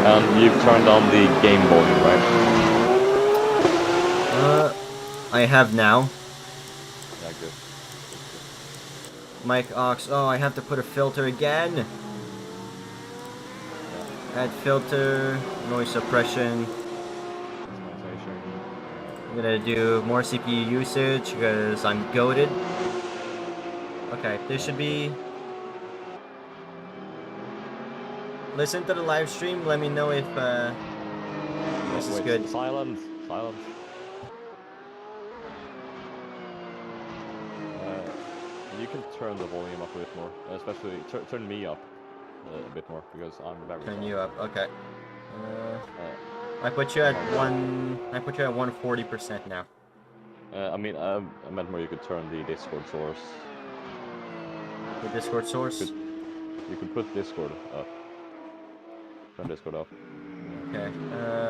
And you've turned on the game volume, right? I have now. Yeah, good. Mic aux. Oh, I have to put a filter again. Yeah. Add filter, noise suppression. Customization. I'm gonna do more CPU usage because I'm goated. Okay, this should be. Listen to the live stream. Let me know if this is Wait, good. silence. Silence. You can turn the volume up a bit more, especially turn me up a bit more because I'm very Turn soft. you up. Okay. I put you at one. I put you at 140% now. I mean, I meant more you could turn the Discord source. The Discord source. You could put Discord up. Turn Discord up. Okay.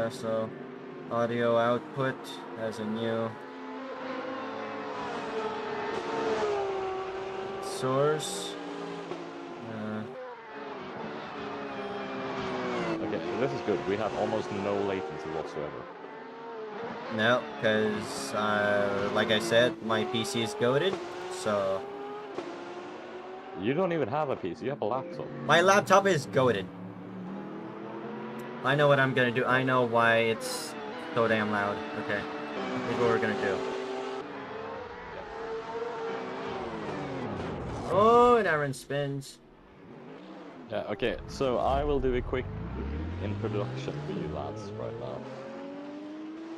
So audio output as a new source. Okay, this is good. We have almost no latency whatsoever. No, because like I said, my PC is goated, so You don't even have a PC, you have a laptop. my laptop is goated. I know what I'm gonna do. I know why it's so damn loud. Okay, here's what we're gonna do. Oh, and Aaron spins. Yeah, okay, so I will do a quick introduction for you lads right now.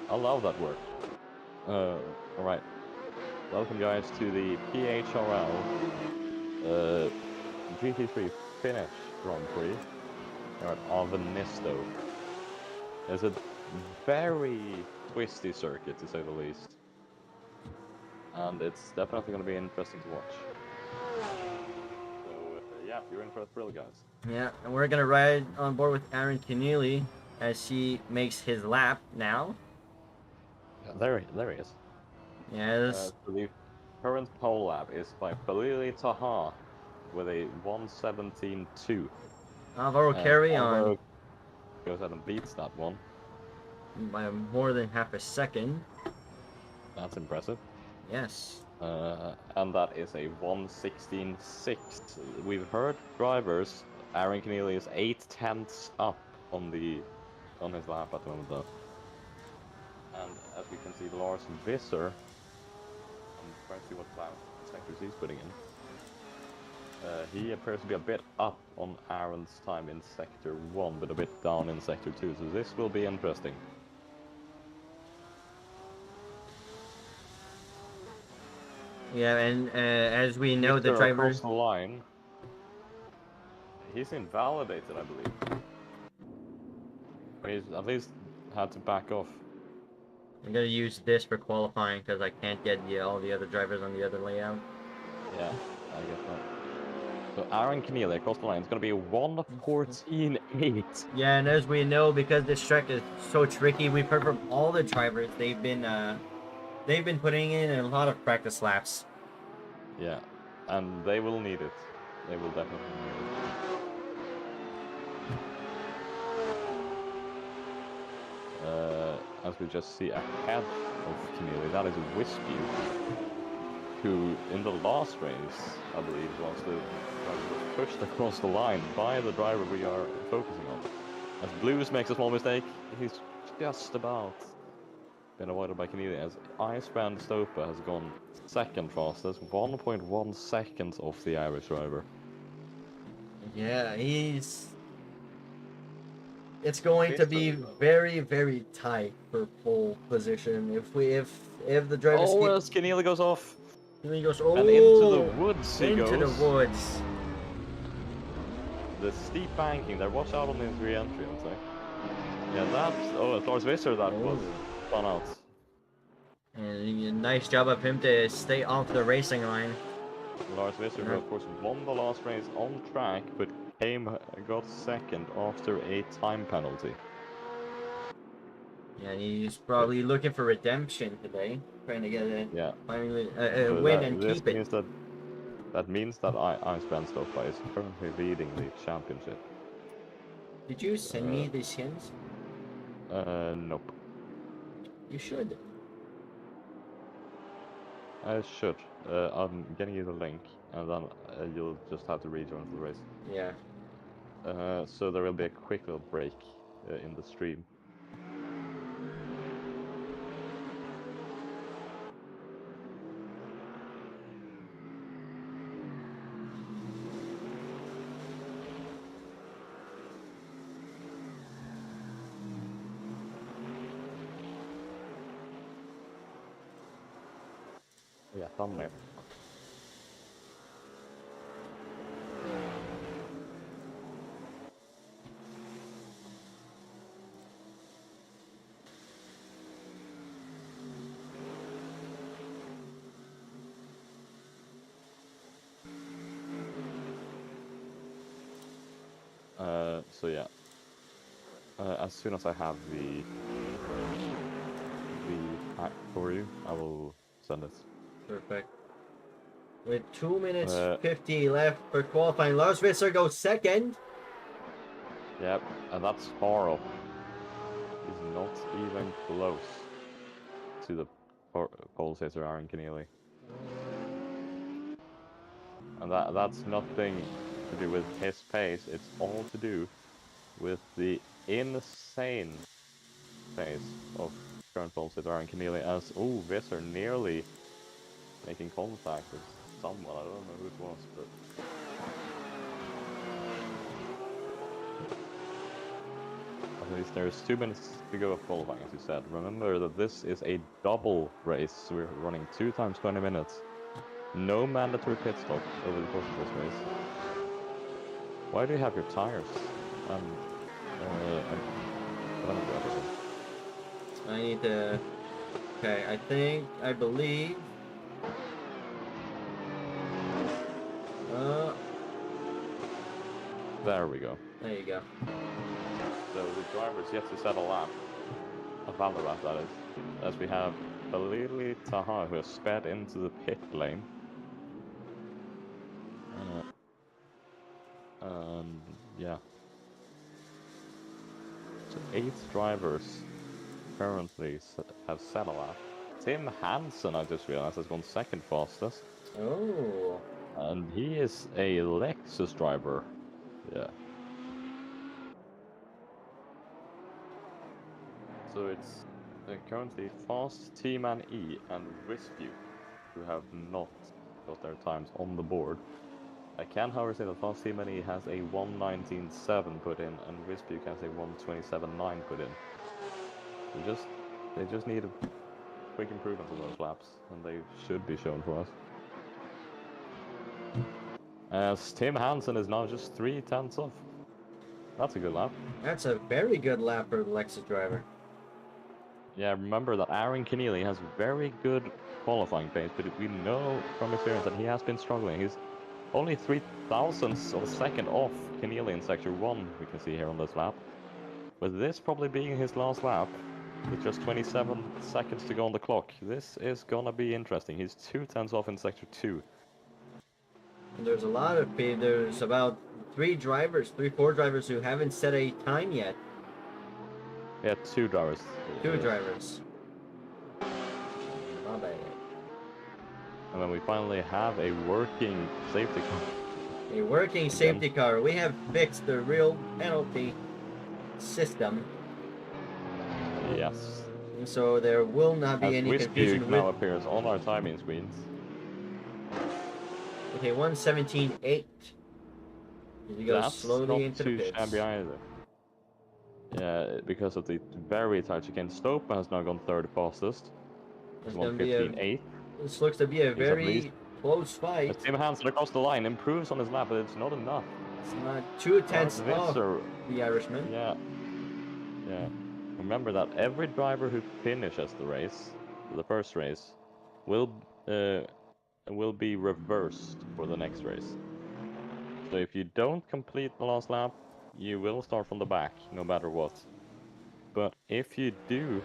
I love that word. Alright. Welcome guys to the PHRL GT3 Finnish Grand Prix here at Avenisto. It's a very twisty circuit to say the least. And it's definitely going to be interesting to watch. So yeah, you're in for a thrill guys. Yeah, and we're gonna ride on board with Aaron Keneally as he makes his lap now. Yeah, there he is. Yes. So the current pole lap is by Balili Taha with a 1:17.2. Alvaro carry on Alvaro goes out and beats that one. by more than half a second. That's impressive. Yes. And that is a 1:16.6. We've heard drivers. Aaron Keneally is 8/10 up on his lap at the moment though. And as we can see, Lars Visser. I'm trying to see what sectors he's putting in. He appears to be a bit up on Aaron's time in Sector 1, but a bit down in Sector 2, so this will be interesting. Yeah, and as we know, the Victor driver. across the line. He's invalidated, I believe. He's at least had to back off. I'm gonna use this for qualifying because I can't get all the other drivers on the other layout. Yeah, I get that. So Aaron Keneally across the line is going to be 1:14.8. Yeah, and as we know, because this track is so tricky, we've heard from all the drivers they've been putting in a lot of practice laps. Yeah, and they will need it. They will definitely need it. As we just see ahead of Keneally, that is Whiskey, who in the last race, I believe, was pushed across the line by the driver we are focusing on. As Blues makes a small mistake, he's just about been avoided by Keneally, as Icebrand Stopa has gone second fastest, 1.1 seconds off the Irish driver. Yeah, it's going to be very, very tight for pole position if the drivers. Oh, as Keneally goes off. And he goes, oh, and into the woods he into goes. the woods. The steep banking there. Watch out on his re-entry, I'd say. Yeah, that's... Oh, it's Lars Visser that was spun out. And a nice job of him to stay off the racing line. Lars Visser, who of course won the last race on track, but got second after a time penalty. Yeah, and he's probably looking for redemption today, trying to get finally a win and keep it. That means that Icebrand Stopa is currently leading the championship. Did you send me the skins? Nope. You should. I should. I'm getting you the link, and then you'll just have to rejoin the race. Yeah. So there will be a quick little break in the stream. Yeah, thumbnail. So yeah, as soon as I have the pack for you, I will send it. Perfect. With 2 minutes 50 Uh, left for qualifying, Lars Visser goes second. Yep, and that's far off. He's not even close to the pole sitter Aaron Keneally. And that's nothing to do with his pace, it's all to do with the insane pace of current pole sitter Aaron Keneally as, oh, Visser nearly making contact with someone, I don't know who it was, but... At least there's 2 minutes to go of qualifying, as you said. Remember that this is a double race, so we're running 2 times 20 minutes. No mandatory pit stop over the course of this race. Why do you have your tires? I need to... Okay, I believe... There we go. There you go. So the driver's yet to set a lap. A valid lap, that is. As we have Balili Taha, who has sped into the pit lane. And yeah. So 8 drivers currently have set a lap. Tim Hansen, I just realized, has gone second fastest. Oh. And he is a Lexus driver. Yeah. So it's currently Fast, T-Man E, and Wispy, who have not got their times on the board. I can, however, say that Fast T-Man E has a 1:19.7 put in, and Wispy has a 1:27.9 put in. They just need a quick improvement on those laps, and they should be shown for us. As Tim Hansen is now just 3/10 off. That's a good lap. That's a very good lap for the Lexus driver. Yeah, remember that Aaron Keneally has very good qualifying pace, but we know from experience that he has been struggling. He's only 0.003 of a second off Keneally in Sector 1, we can see here on this lap. With this probably being his last lap, with just 27 seconds to go on the clock, this is gonna be interesting. He's 2/10 off in Sector 2. And there's a lot of people, there's about 4 drivers who haven't set a time yet. Yeah, 2 drivers. 2 drivers. My bad. And then we finally have a working safety car. A working safety car. We have fixed the real penalty system. Yes. So there will not be any confusion with... now appears on our timing screens. Okay, 1:17.8. He goes slowly into the pits. That's not too shabby either. Yeah, because of the very tight chicane. Stopa has now gone third fastest. It's 1:15.8. This looks to be a very close fight. Tim Hansen across the line improves on his lap, but it's not enough. It's not 2/10 off the Irishman. Yeah. Yeah. Remember that every driver who finishes the race, the first race, will be reversed for the next race. So if you don't complete the last lap, you will start from the back, no matter what. But if you do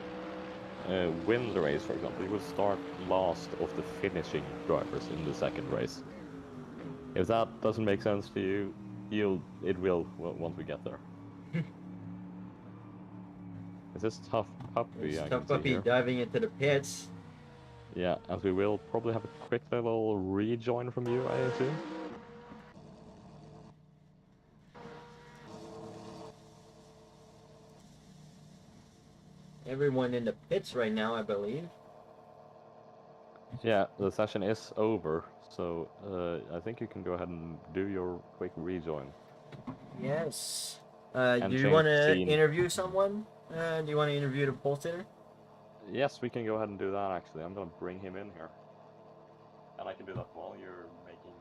win the race, for example, you will start last of the finishing drivers in the second race. If that doesn't make sense to you, it will once we get there. Is this tough puppy It's I tough can see puppy here? diving into the pits. Yeah, as we will probably have a quick little rejoin from you, I assume. Everyone in the pits right now, I believe. Yeah, the session is over, so I think you can go ahead and do your quick rejoin. Yes. And Do you change want the to scene. interview someone? Do you want to interview the pole sitter? Yes, we can go ahead and do that actually. I'm gonna bring him in here. And I can do that while you're making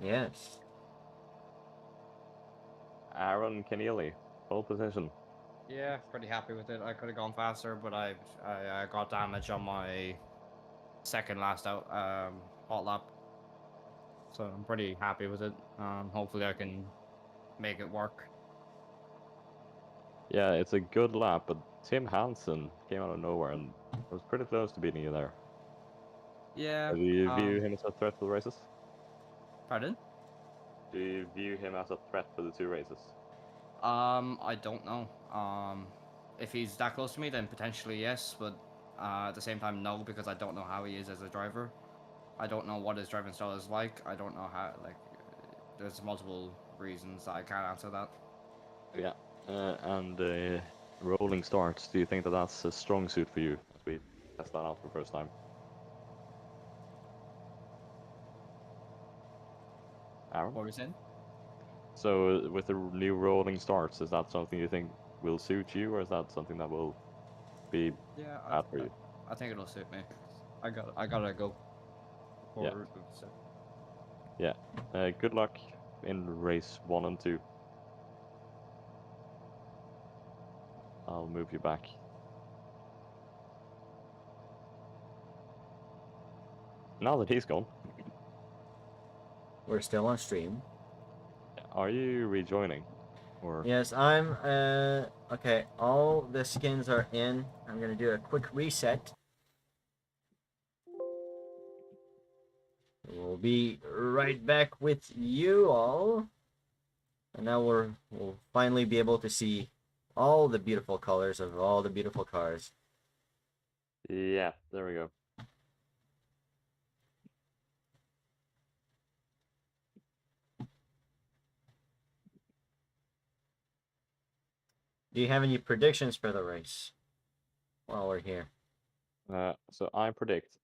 Yes. Aaron Keneally, pole position. Yeah, pretty happy with it. I could have gone faster, but I got damage on my second last out hot lap, so I'm pretty happy with it. Hopefully I can make it work. Yeah, it's a good lap, but Tim Hansen came out of nowhere and was pretty close to beating you there. Yeah. Do you view him as a threat for the races? Pardon? Do you view him as a threat for the two races? I don't know. If he's that close to me, then potentially yes, but at the same time, no, because I don't know how he is as a driver. I don't know what his driving style is like. I don't know how, like, there's multiple reasons that I can't answer that. Yeah, and rolling starts, do you think that that's a strong suit for you as we test that out for the first time? Aaron? What were you saying? So with the new rolling starts, is that something you think will suit you, or is that something that will be Yeah, bad for you? I think it'll suit me. I gotta go. Yeah. Yeah. Good luck in race 1 and 2. I'll move you back. Now that he's gone, We're still on stream. are you rejoining? Or Yes, I'm, okay, all the skins are in. I'm gonna do a quick reset. We'll be right back with you all. And now we'll finally be able to see all the beautiful colors of all the beautiful cars. yeah, there we go. Do you have any predictions for the race while we're here? So I predict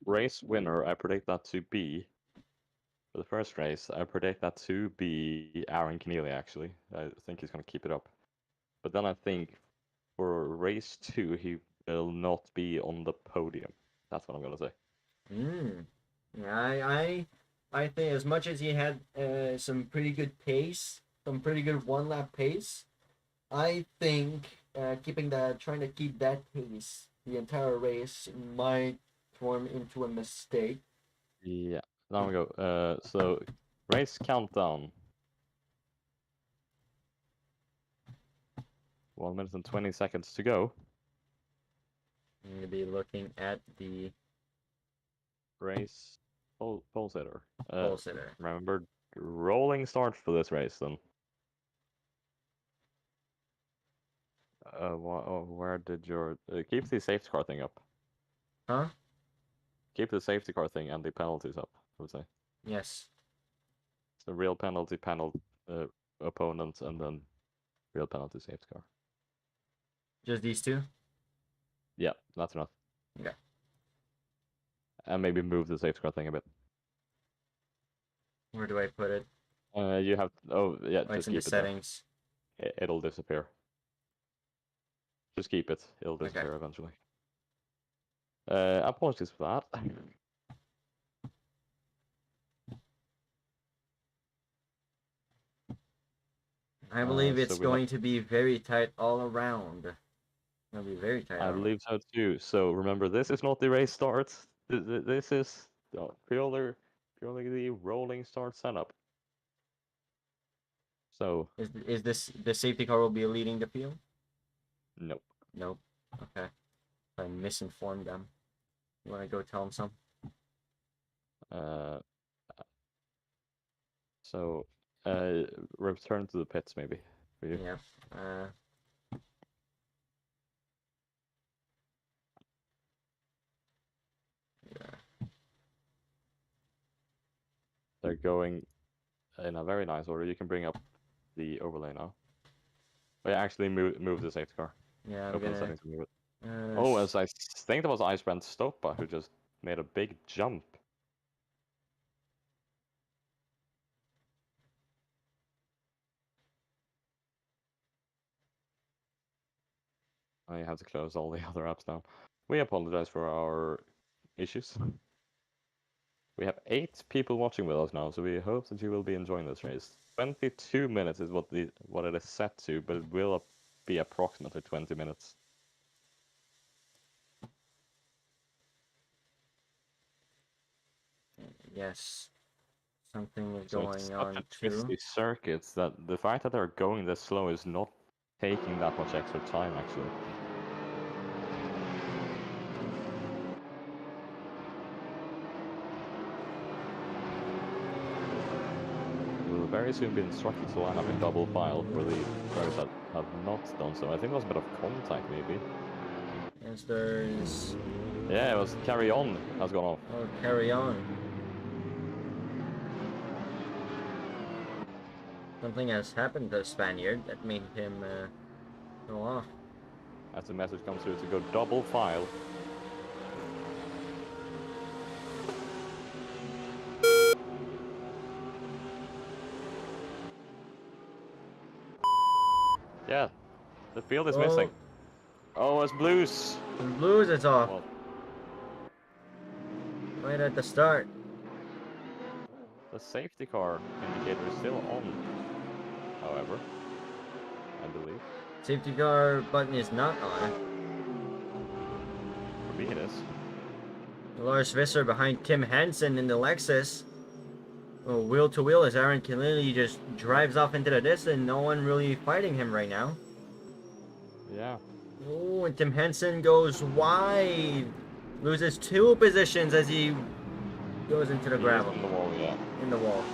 race winner. I predict that to be for the first race. I predict that to be Aaron Keneally. Actually, I think he's gonna keep it up. But then I think for race 2, he will not be on the podium. That's what I'm gonna say. Yeah, I think as much as he had some pretty good pace, some pretty good one lap pace, I think trying to keep that pace the entire race might form into a mistake. Yeah, there we go. So race countdown. 1 minute and 20 seconds to go. I'm going to be looking at the Race pole sitter. pole sitter. Remember, rolling start for this race then. Where did your keep the safety car thing up? Huh? Keep the safety car thing and the penalties up, I would say. Yes. So real penalty, opponent, and then real penalty, safety car. Just these two? Yeah, that's enough. Okay. And maybe move the safety car thing a bit. Where do I put it? You have. Oh yeah, Oh, it's just in the keep it there. settings. It'll disappear. Just keep it. It'll Okay. disappear eventually. Apologies for that. I believe So it's we have- going to be very tight all around. It'll be very tight. I all around. believe so too. So remember, this is not the race start. This is purely the rolling start setup. So Is this the safety car will be leading the field? nope. Nope. Okay. I misinformed them. You want to go tell them something? So return to the pits maybe. for you. Yeah. They're going in a very nice order. You can bring up the overlay now. Oh, yeah, actually move the safety car. Yeah, I'm Open the gonna. settings and move it. Oh, s- as I think that was Icebrand Stopa who just made a big jump. I have to close all the other apps now. We apologize for our issues. We have 8 people watching with us now, so we hope that you will be enjoying this race. 22 minutes is what it is set to, but it will be approximately 20 minutes. Yes. Something is So it's going such a on too. twisty circuits that the fact that they're going this slow is not taking that much extra time, actually. We'll very soon be instructed to line up in double file for the drivers that have not done so. I think there was a bit of contact, maybe. Yes, there's. Yeah, it was carry on has gone off. Oh, carry on. Something has happened to the Spaniard that made him go off. As the message comes through to go double file. Yeah, the field is missing. Oh, it's blues. The Blues, it's off. Well, Right at the start. the safety car indicator is still on, however, I believe. Safety car button is not on. For me it is. Lars Visser behind Tim Hansen in the Lexus. Oh, wheel to wheel as Aaron Killeen just drives off into the distance. No one really fighting him right now. Yeah. Oh, and Tim Henson goes wide. Loses 2 positions as he goes into the He is gravel. in the wall, yeah. In the wall.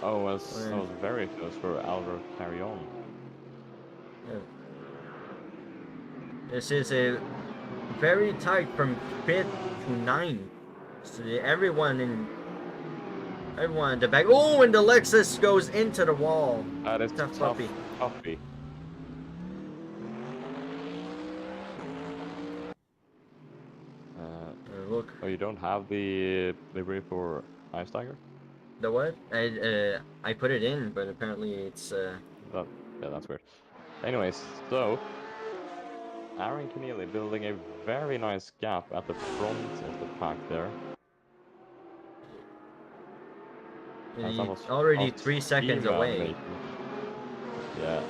Oh, that was very close for Alvaro carry on. Yeah. This is a very tight from 5th to 9th. So everyone in the back. Oh, and the Lexus goes into the wall. That is Tough tough puppy. puppy. Look. Oh, you don't have the livery for Ice Tiger? The what? I put it in, but apparently it's Yeah, that's weird. Anyways, so Aaron Keneally building a very nice gap at the front of the pack there. he's already almost 3 seconds speed away. animation. Yeah.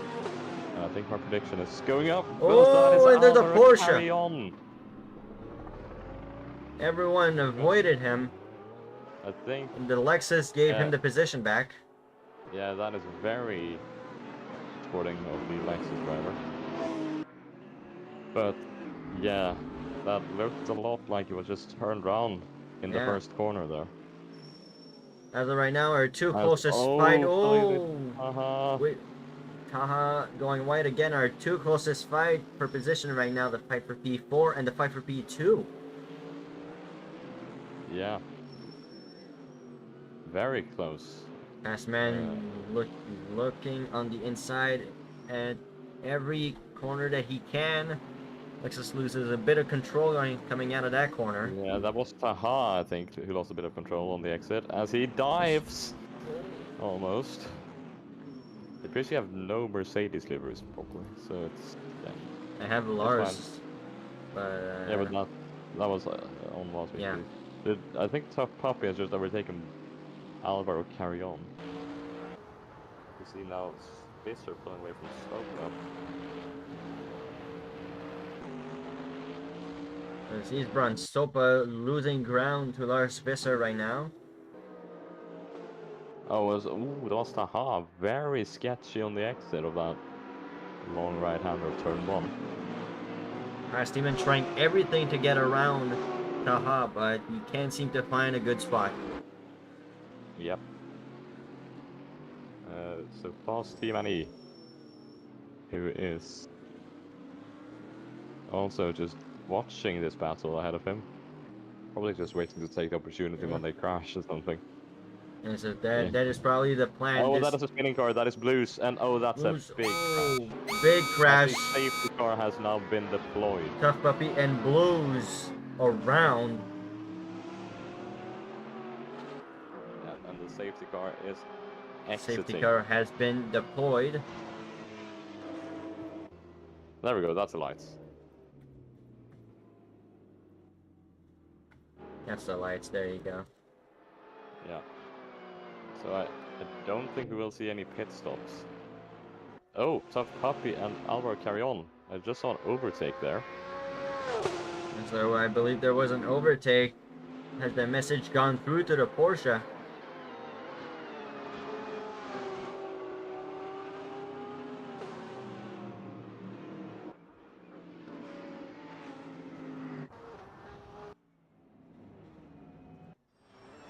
And I think my prediction is going up. Oh, and there's a Alvaro Porsche. carry on. Everyone avoided him. I think. And the Lexus gave him the position back. Yeah, that is very sporting of the Lexus driver. But yeah, that looked a lot like it was just turned around in the first corner there. As of right now, our 2 closest fight. Oh, wait. Taha going wide again. Our 2 closest fight for position right now. The fight for P4 and the fight for P2. Yeah. Very close. Fast man looking on the inside at every corner that he can. Lexus loses a bit of control coming out of that corner. Yeah, that was Taha, I think, who lost a bit of control on the exit as he dives. Almost. The Prix have no Mercedes liveries probably, so it's I have Lars, but yeah, but that was on last week. Yeah. I think Tough Puppy has just overtaken Alvaro carry on. You see now Visser pulling away from Stoke. He's Brun Stopa losing ground to Lars Visser right now. Oh, that was Taha. Very sketchy on the exit of that long right-hander of turn 1. Steven trying everything to get around Taha, but he can't seem to find a good spot. Yep. So Fast Team and E, who is also just watching this battle ahead of him. Probably just waiting to take the opportunity when they crash or something. And so that is probably the plan. Oh, This that is a spinning car. That is Blues, and oh, that's Blues, a big oh, crash. big crash. As the safety car has now been deployed. Tough Puppy and Blues around. Yeah, and the safety car is exiting. Safety car has been deployed. There we go. That's the lights. That's the lights. There you go. Yeah. So I don't think we will see any pit stops. Oh, Tough Puppy and Alvaro carry on. I just saw an overtake there. And so I believe there was an overtake. Has the message gone through to the Porsche?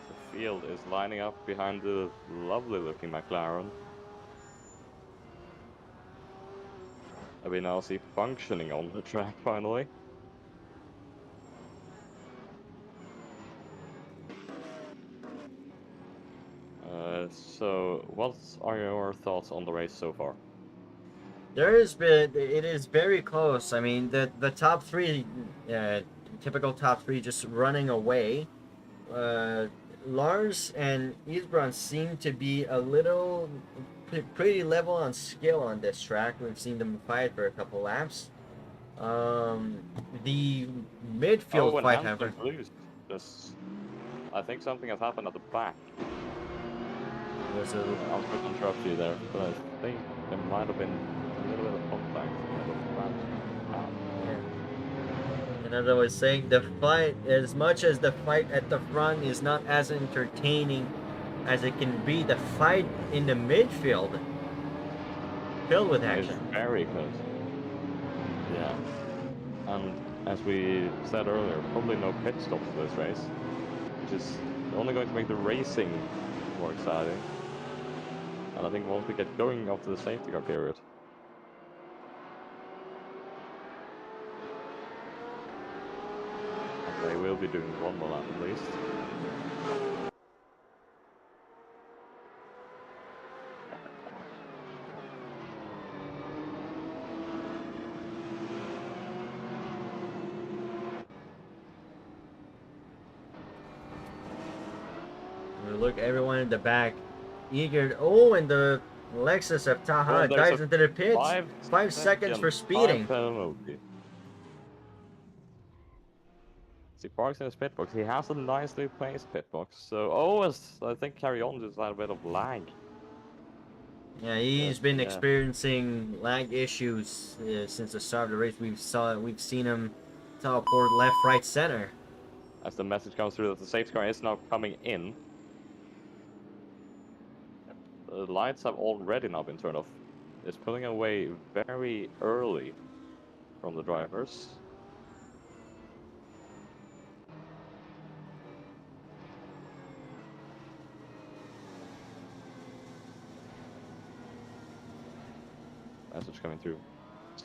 The field is lining up behind the lovely looking McLaren. And we now see functioning on the track finally. So what are your thoughts on the race so far? It is very close. I mean, the top three, typical top three, just running away. Lars and Isbrand seem to be a little pretty level on skill on this track. We've seen them fight for a couple laps. The midfield fight, however. Just, I think something has happened at the back. Was a I'll quick interrupt you there, but I think there might have been a little bit of contact at the front. Yeah. In other words, saying the fight, as much as the fight at the front is not as entertaining as it can be, the fight in the midfield filled with action. It's very close. Yeah. And as we said earlier, probably no pit stops for this race, which is only going to make the racing more exciting. And I think once we get going after the safety car period, they will be doing one more lap at least. Look, everyone in the back, eager. Oh, and the Lexus of Taha dives into the pits. 5 seconds for speeding. Penalty. He parks in his pit box. He has a nicely placed pit box. So, I think Carry On just had a bit of lag. Yeah, he's been experiencing lag issues since the start of the race. We've seen him teleport left, right, center. As the message comes through that the safety car is now coming in. The lights have already now been turned off. It's pulling away very early from the drivers. Message coming through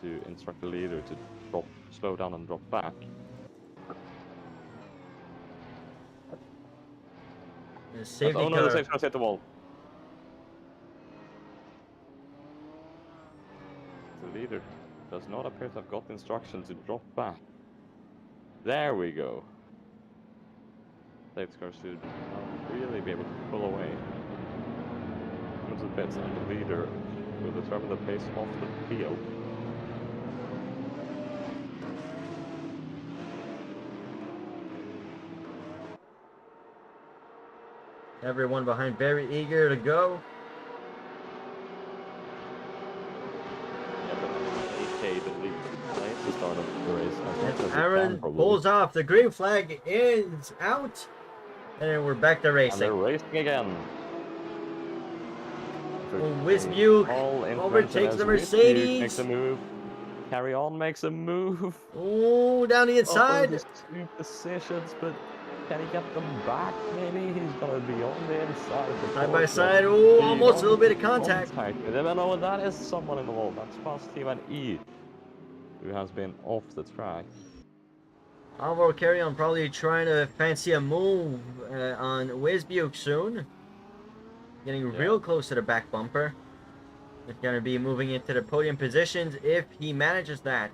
to instruct the leader to slow down and drop back. The safety car. No, the safety car's hit the wall. The leader does not appear to have got instruction to drop back. There we go. Safety car should really be able to pull away. Into the pits, and the leader will determine the pace off the field. Everyone behind very eager to go. Yeah, but AK the lead plays the start of the race. And Aaron pulls off. The green flag is out. And then we're back to racing. And they're racing again. Wisbuke overtakes the Mercedes. Makes a move. Carry On makes a move. Oh, down the inside. Two positions, but Can he get them back? Maybe he's gonna be on the inside. Side by side. Oh, almost a little bit of contact. With him. And oh, that is someone in the wall. That's past team and E, who has been off the track. Alvaro Carrion probably trying to fancy a move on Wisbuke soon. Getting real close to the back bumper. It's going to be moving into the podium positions if he manages that.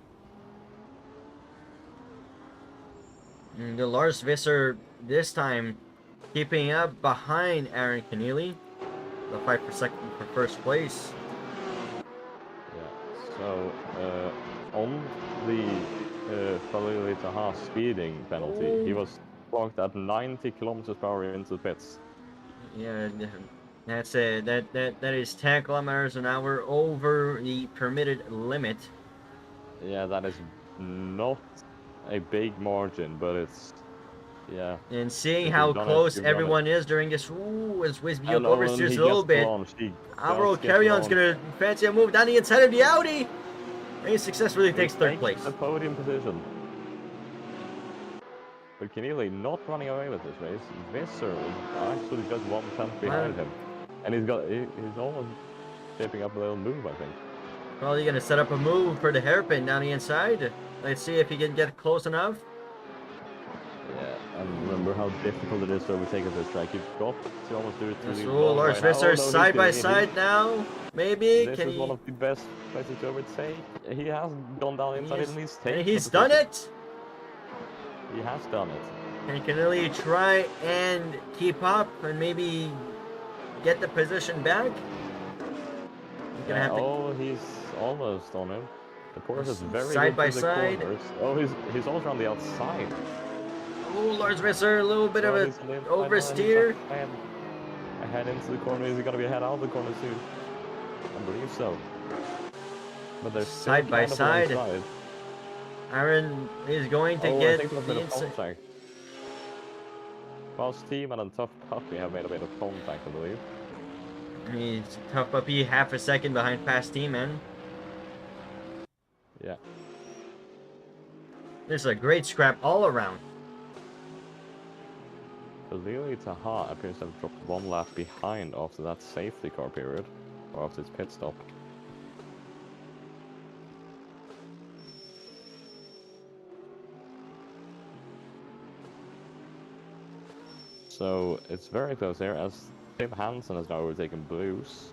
And the Lars Visser this time keeping up behind Aaron Keneally. The fight for first place. Yeah, so on the Khalil Taha speeding penalty, he was clocked at 90 kilometers per hour into the pits. Yeah, that's it. That is 10 kilometers an hour over the permitted limit. Yeah, that is not a big margin, but it's And seeing how close everyone is during this, ooh, as Wisbuke oversteers a little bit. Alvaro Carrion's gonna fancy a move down the inside of the Audi. And he successfully takes third place. The podium position. But Keneally not running away with this race. Visser is actually just 1 tenth behind him. And he's almost shaping up a little move, I think. Probably gonna set up a move for the hairpin down the inside. Let's see if he can get close enough. Yeah, and remember how difficult it is to overtake at this track. You've got to almost do it to the wall. Lars Visser side by side now. Maybe. This is one of the best places to overtake. He has gone down inside and he's done it. He has done it. And Keneally try and keep up and maybe get the position back. He's almost on him. The Porsche is very side good by the side. Corners. Oh, he's also on the outside. Oh, Lars Visser, a little bit of an oversteer. Ahead into the corner. Is he going to be ahead out of the corner too? I believe so. But they're side by side. Aaron is going to get the inside. Fast Team and a Tough Puppy have made a bit of contact, I believe. He's Tough Puppy half a second behind Fast Team, man. Yeah. This is a great scrap all around. Khalil Taha appears to have dropped 1 lap behind after that safety car period, or after his pit stop. So it's very close here as Tim Hansen has now overtaken Blues.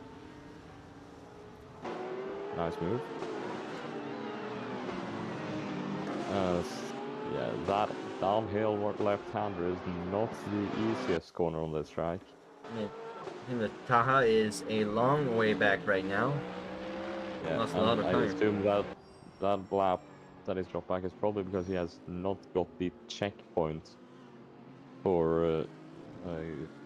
Nice move. Yeah, that downhill left-hander is not the easiest corner on this track. And the Taha is a long way back right now. Yeah, lost a lot of time. I assume that lap that is dropped back is probably because he has not got the checkpoint for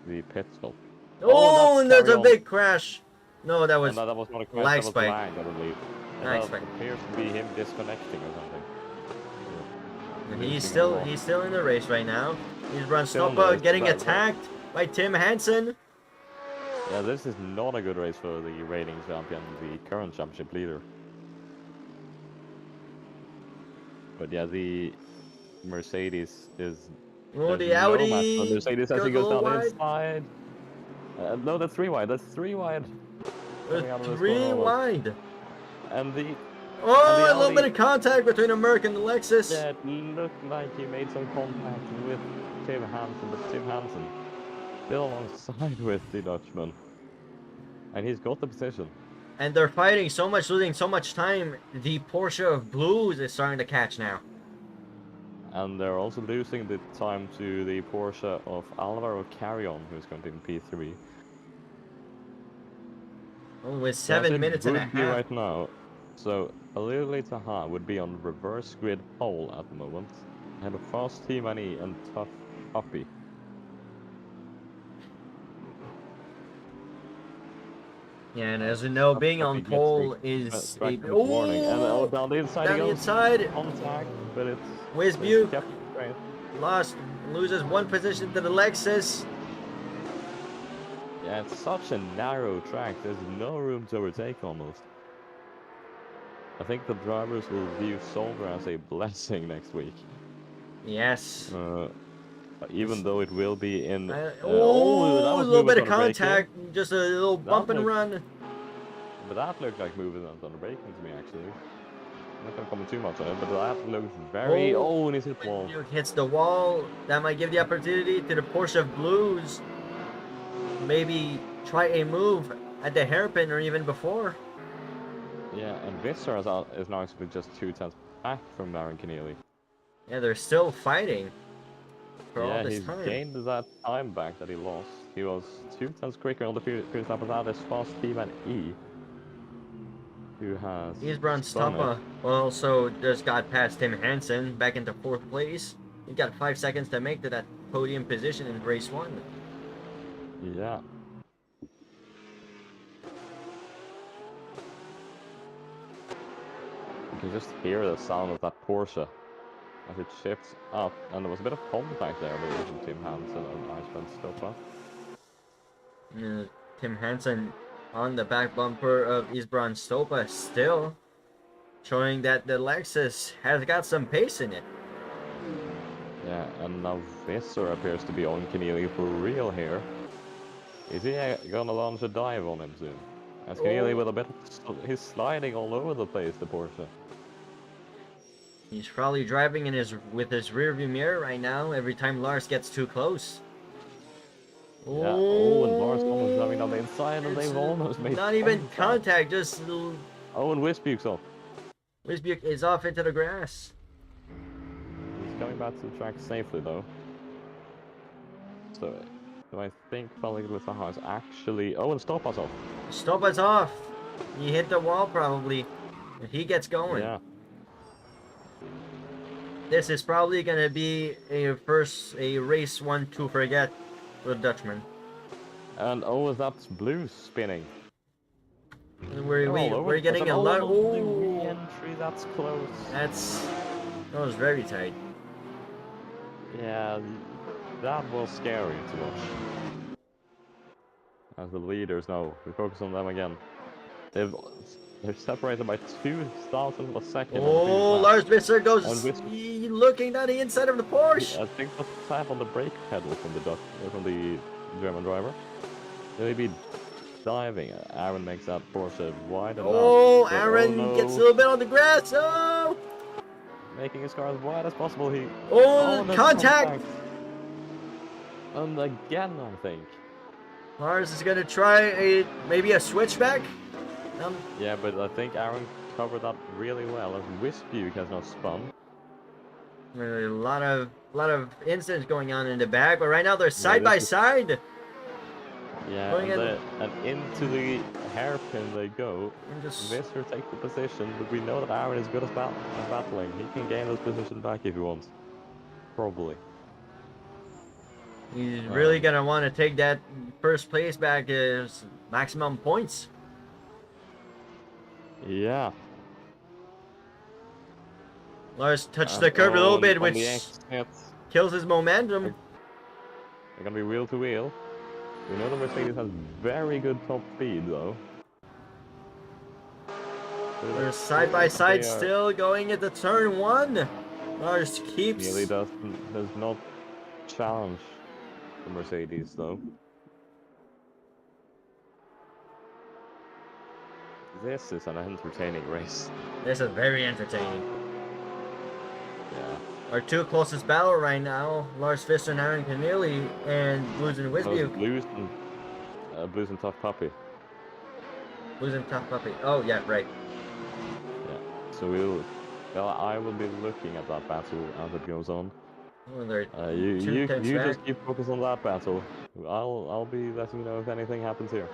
the pit stop. Oh, and there's a big crash. No, that was that was not a crash, lag that was spike. lag, I believe. Lag That spike. appears to be him disconnecting or something. And he's still in the race right now. He's run Still in stop the out, race, getting right. attacked by Tim Hansen. Yeah, this is not a good race for the reigning champion, the current championship leader. But yeah, the Mercedes is... Oh, the Audi no Mercedes as he goes goes down wide. inside. No, that's 3 wide. That's 3 wide. Coming out of this 3 corner almost. wide. And the... Oh, and a little bit of contact between American and Lexus. Yeah, it looked like he made some contact with Tim Hansen, but Tim Hansen still alongside with the Dutchman. And he's got the position. And they're fighting so much, losing so much time. The Porsche of Blues is starting to catch now. And they're also losing the time to the Porsche of Alvaro Carrion, who's going to be in P3. Oh, with 7 minutes and a half. Right now. So, Khalil Taha would be on reverse grid pole at the moment. And a Fast Team and Tough Puppy. Yeah, and as you know, being on pole is a... warning. And down the inside down he the goes. inside. Contact, but it's... Wisbuke loses 1 position to the Lexus. Yeah, it's such a narrow track. There's no room to overtake almost. I think the drivers will view Solver as a blessing next week. Yes. Even though it will be in. That Oh, a was little bit movement of on the braking. contact, just a little bump That and looked- run. But that looked like movement on the braking to me, actually. I'm not gonna comment too much on it, but that looks very. Oh, and he's hit the wall. Duke hits the wall. That might give the opportunity to the Porsche Blues. Maybe try a move at the hairpin or even before. Yeah, and Visser is now actually just 2 tenths back from Aaron Keneally. Yeah, they're still fighting for all Yeah, this he's time. gained that time back that he lost. He was 2 tenths quicker on the previous lap of that is fast Steven E. Who has Isbrand spun it. Stoppa also just got past Tim Hansen back into 4th place. He got 5 seconds to make to that podium position in race 1. Yeah. You can just hear the sound of that Porsche as it shifts up, and there was a bit of contact there between Tim Hansen and Isbrand Stoppa. Tim Hansen on the back bumper of Isbrand Stoppa still, showing that the Lexus has got some pace in it. Yeah, and now Visser appears to be on Keneally for real here. Is he gonna launch a dive on him soon? As Keneally with a bit of, he's sliding all over the place, the Porsche. He's probably driving with his rearview mirror right now every time Lars gets too close. Yeah, and Lars almost driving down the inside, and they've almost made not even contact, just and Wisbuke's off. Wisbuke is off into the grass. He's coming back to the track safely though. So I think probably with the house actually. Oh, and Stoppa's off. Stoppa's off. He hit the wall probably. If he gets going. Yeah. This is probably gonna be a race one to forget for the Dutchman. And oh, that's blue spinning. We're getting a lot. Oh, entry, that's close. that was very tight. Yeah, that was scary to watch. As the leaders now, we focus on them again. They're separated by 2,000 of a second. Oh, Lars Visser goes And looking down the inside of the Porsche. I think was tap on the brake pedal from the German driver. They may be diving. Aaron makes that Porsche wide enough. Oh, but, Aaron no. gets a little bit on the grass. Oh, Making his car as wide as possible. there's contact. And again, I think. Lars is gonna try maybe a switchback. Yeah, but I think Aaron covered that really well. As Wisbuke has not spun. A lot of incidents going on in the back, but right now they're side by side. Yeah, and into the hairpin they go. Visser takes the position, but we know that Aaron is good at battling. He can gain his position back if he wants. Probably. He's really gonna want to take that first place back as maximum points. Yeah. Lars touched the curb a little bit, which kills his momentum. They're gonna be wheel to wheel. We know the Mercedes has very good top speed, though. They're side by side, still going into turn 1. Lars keeps. Really does not challenge the Mercedes, though. This is an entertaining race. This is very entertaining. Yeah. Our two closest battle right now, Lars Visser and Aaron Keneally, and Blues and Wisbuke. Blues and Tough Puppy. Blues and Tough Puppy. Oh, yeah, right. Yeah. So I will be looking at that battle as it goes on. Oh, you just keep focused on that battle. I'll be letting you know if anything happens here.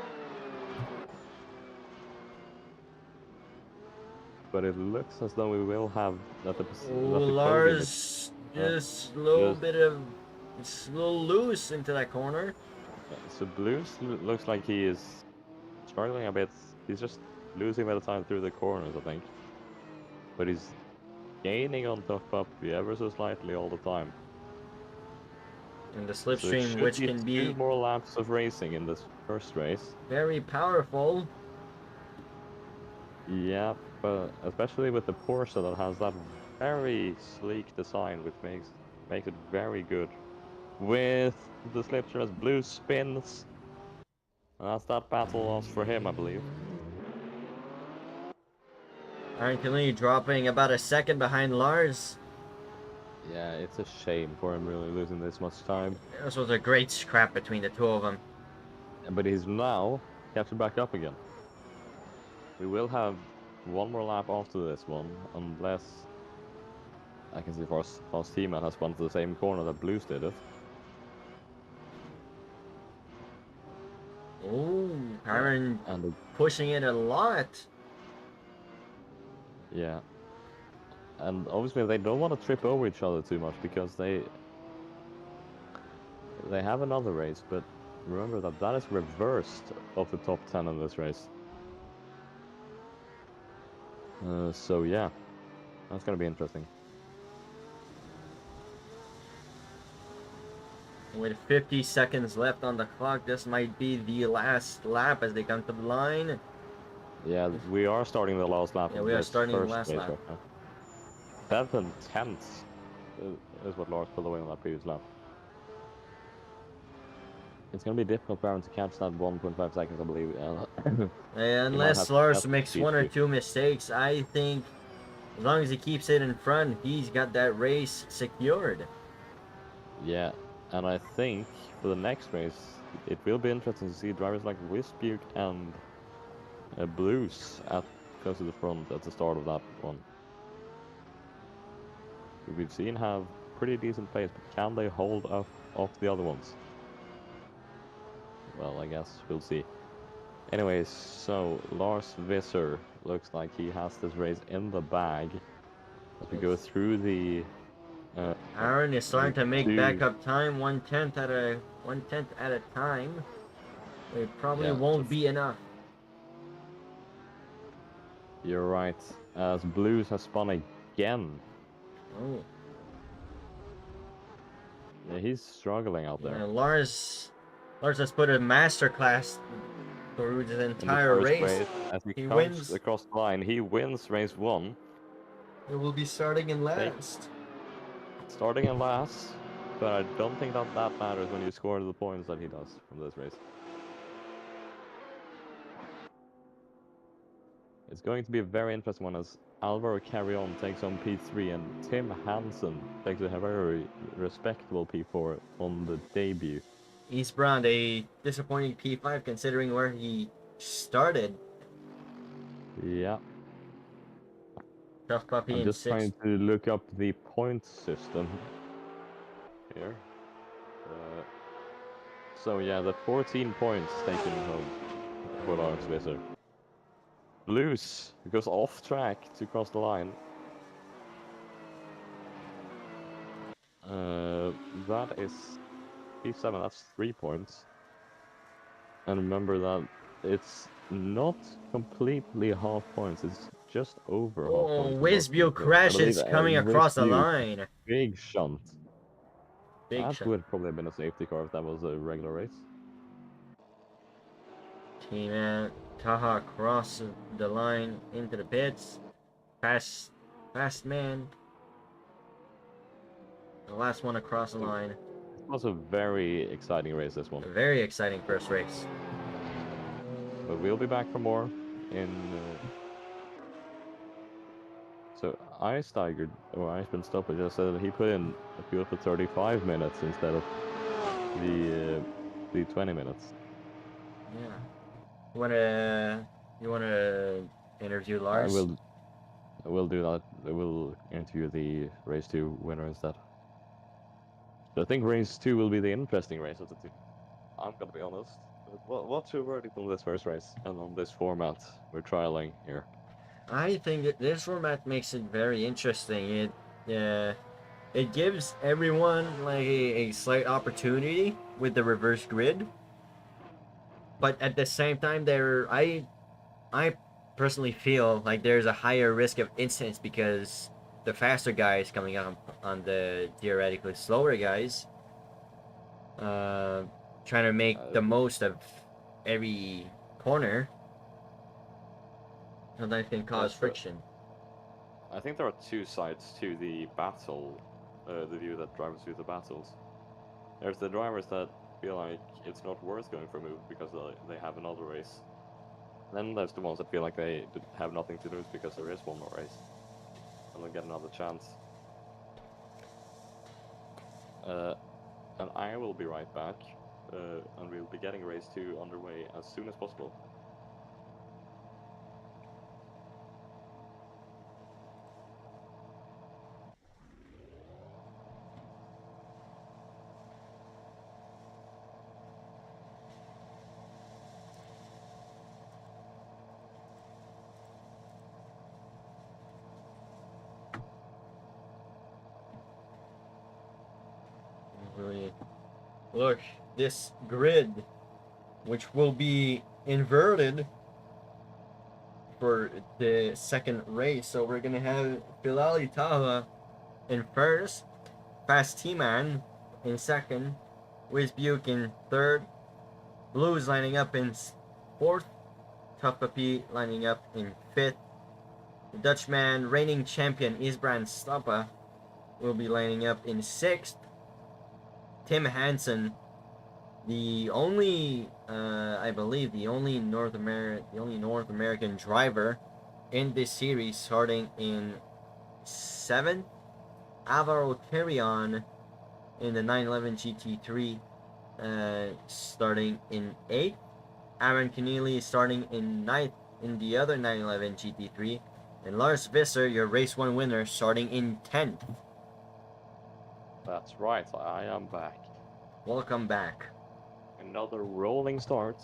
But it looks as though we will have that the Lars just a little loose into that corner. So Blues looks like he is struggling a bit. He's just losing a bit of time through the corners, I think. But he's gaining on Tough Puppy ever so slightly all the time. And the slipstream, which can be 2 more laps of racing in this first race. Very powerful. Yeah, but especially with the Porsche that has that very sleek design, which makes it very good with the slipster as Blue spins. And that's that battle loss for him, I believe. Aaron Kinley dropping about a second behind Lars. Yeah, it's a shame for him really losing this much time. This was a great scrap between the two of them. But he's now catching back up again. We will have one more lap after this one, unless I can see Fast Team has spun to the same corner that Blues did it. Oh, Aaron And pushing it a lot. yeah. And obviously they don't want to trip over each other too much because they have another race, but remember that is reversed of the top 10 in this race. So yeah, that's gonna be interesting. With 50 seconds left on the clock, this might be the last lap as they come to the line. Yeah, we are starting the last lap. Yeah, of we are this starting the first last race lap. right now. 7 tenths is what Lars pulled away on that previous lap. It's gonna be difficult for Aaron to catch that 1.5 seconds, I believe. Unless Lars makes one or two mistakes, I think as long as he keeps it in front, he's got that race secured. Yeah, and I think for the next race, it will be interesting to see drivers like Wisbuke and Blues close to the front at the start of that one. We've seen have pretty decent pace, but can they hold up off the other ones? Well, I guess we'll see. Anyways, so Lars Visser looks like he has this race in the bag as we go through the. Aaron is starting to make backup time, 1/10 at a time. It probably won't be enough. You're right, as Blues has spun again. Oh. Yeah, he's struggling out there. Yeah, Lars has put a masterclass through the entire race. As he comes wins across the line, he wins race 1. It will be starting in last. Starting in last, but I don't think that matters when you score the points that he does from this race. It's going to be a very interesting one as Alvaro Carrion takes on P3 and Tim Hansen takes a very respectable P4 on the debut. East Brand, a disappointing P5 considering where he started. Yeah. Tough puppy I'm in just 6th. trying to look up the point system here. So yeah, the 14 points taken home for Lars Visser. Blues goes off track to cross the line. That is P7, that's 3 points. And remember that it's not completely half points, it's just over half points. Wisbu crashes coming across the line. Big shunt. Big That shunt. would probably have been a safety car if that was a regular race. Team Taha crosses the line into the pits. Fast man. The last one across the line. It was a very exciting race, this one. A very exciting first race. But we'll be back for more in... So Ice-Tiger, or Iceman Stopper, just said that he put in a fuel for 35 minutes instead of the 20 minutes. Yeah. You wanna interview Lars? I will do that. I will interview the race 2 winner instead. So I think race 2 will be the interesting race of the two. I'm gonna be honest. What's your verdict on this first race and on this format we're trialing here? I think that this format makes it very interesting. It gives everyone like a slight opportunity with the reverse grid, but at the same time, I personally feel like there's a higher risk of incidents because the faster guys coming up on the theoretically slower guys, trying to make the most of every corner. And that can cause friction. I think there are two sides to the battle, the view that drivers view the battles. There's the drivers that feel like it's not worth going for a move because they have another race. Then there's the ones that feel like they have nothing to lose because there is one more race. And they'll get another chance. And I will be right back. And we'll be getting race 2 underway as soon as possible. Really, look, this grid, which will be inverted for the second race. So we're gonna have Bilal Taha in first, Fast T-Man in second, Wizbuke in third, Blues lining up in fourth, Tough Puppy lining up in fifth. The Dutchman reigning champion Isbrand Stappa will be lining up in sixth. Tim Hansen, the only, I believe, the only North American driver in this series, starting in seventh. Alvaro Carrion in the 911 GT3, starting in 8th. Aaron Keneally starting in 9th in the other 911 GT3. And Lars Visser, your race 1 winner, starting in 10th. That's right, I am back. Welcome back. Another rolling start.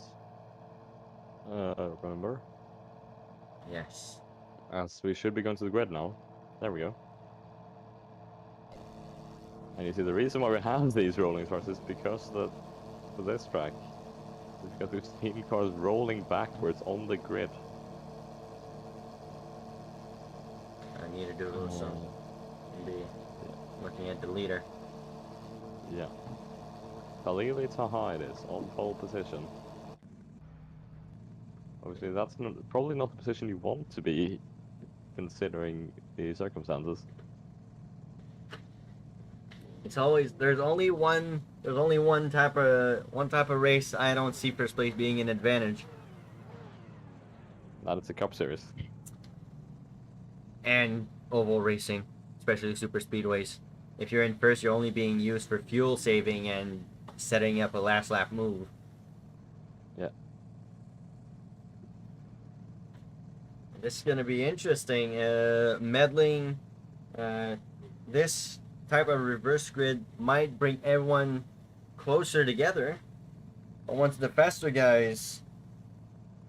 Remember? Yes. As we should be going to the grid now. There we go. And you see the reason why we have these rolling starts is because for this track. It's because we've seen cars rolling backwards on the grid. I need to do a little something. Be looking at the leader. Yeah. Khalili Taha it is, on pole position. Obviously that's probably not the position you want to be, considering the circumstances. It's always there's only one type of race I don't see first place being an advantage. That it's a Cup Series. And oval racing, especially super speedways. If you're in first, you're only being used for fuel saving and setting up a last lap move. Yeah. This is gonna be interesting. Meddling, this type of reverse grid might bring everyone closer together. But once the faster guys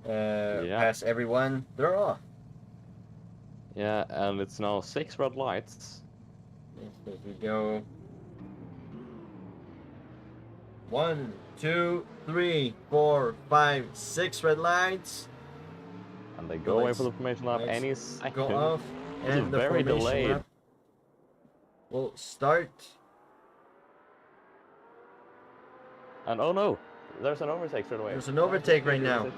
pass everyone, they're off. Yeah, and it's now 6 red lights. As we go. 1, 2, 3, 4, 5, 6 red lights. And they go away for the formation lap any second. Go off, This and is the very formation delayed. lap will start. And oh no, there's an overtake straight away. There's an overtake right now.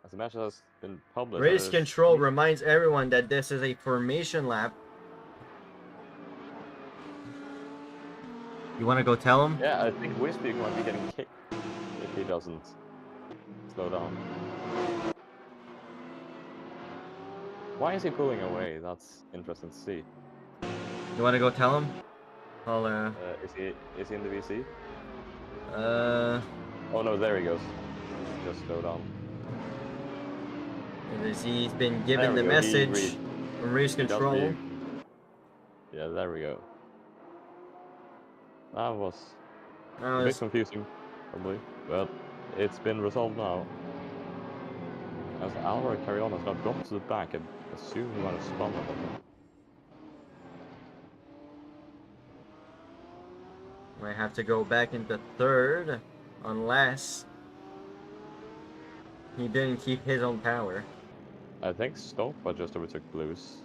As the match has been published. Race control reminds everyone that this is a formation lap. You want to go tell him? Yeah, I think Wizbuke might be getting kicked if he doesn't slow down. Why is he pulling away? That's interesting to see. You want to go tell him? I'll, is he in the VC? Oh no, there he goes. Just slow down. He's been given the message from race control. Yeah, there we go. That was a bit confusing, probably, but it's been resolved now. As Alvaro Carrion has now dropped to the back, and assume he might have spun a little bit. Might have to go back into third, unless he didn't keep his own power. I think Stopa just overtook Blues.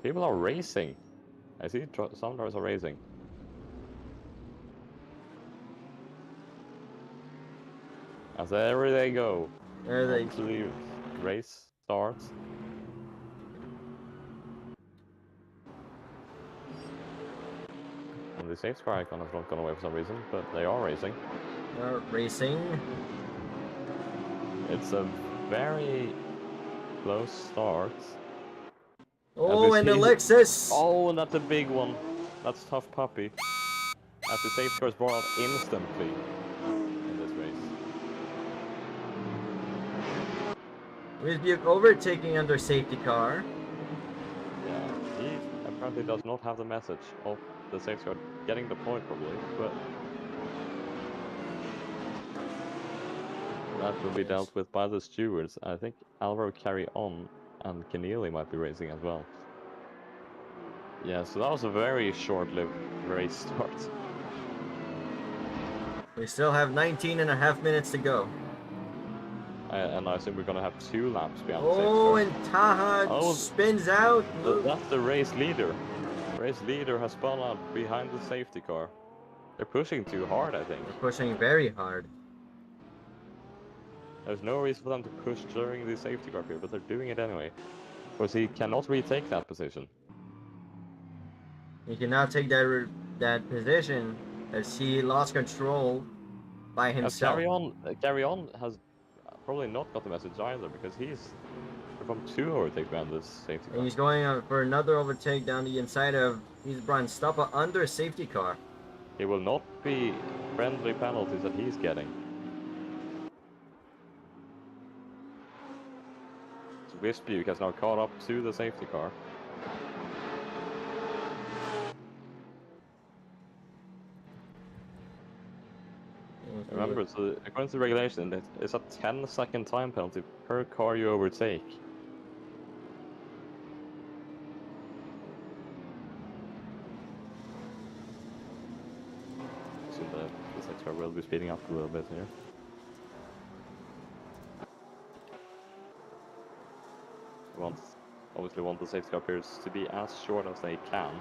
People are racing. I see some drivers are racing. As there they go. There they go. Race starts. safety car icon has not gone away for some reason, but they are racing. Racing. It's a very close start. Oh, and see- Alexis! Oh, and that's a big one. That's Tough Puppy. As the safety car is brought out instantly in this race. Wisbuk overtaking under safety car. Yeah, he apparently does not have the message of the safety car getting the point probably, but that will be dealt with by the stewards. I think Alvaro Carry On and Keneally might be racing as well. Yeah, so that was a very short-lived race start. We still have 19.5 minutes to go. And I assume we're gonna have 2 laps behind the Oh, safety and Taha Oh, spins out. car. Look. That's the race leader. Race leader has spun out behind the safety car. They're pushing too hard, I think. They're pushing very hard. There's no reason for them to push during the safety car period, but they're doing it anyway. Because he cannot retake that position. He cannot take that position as he lost control by As himself. Carry On has probably not got the message either, because he's from 2 overtakes behind this safety And car. he's going for another overtake down the inside of his Brian Stoppa under safety car. It will not be friendly penalties that he's getting. So Wisbuk has now caught up to the safety car. Remember, so according to the regulation, it's a 10-second time penalty per car you overtake. So the safety car will be speeding up a little bit here. Obviously want the safety car periods to be as short as they can.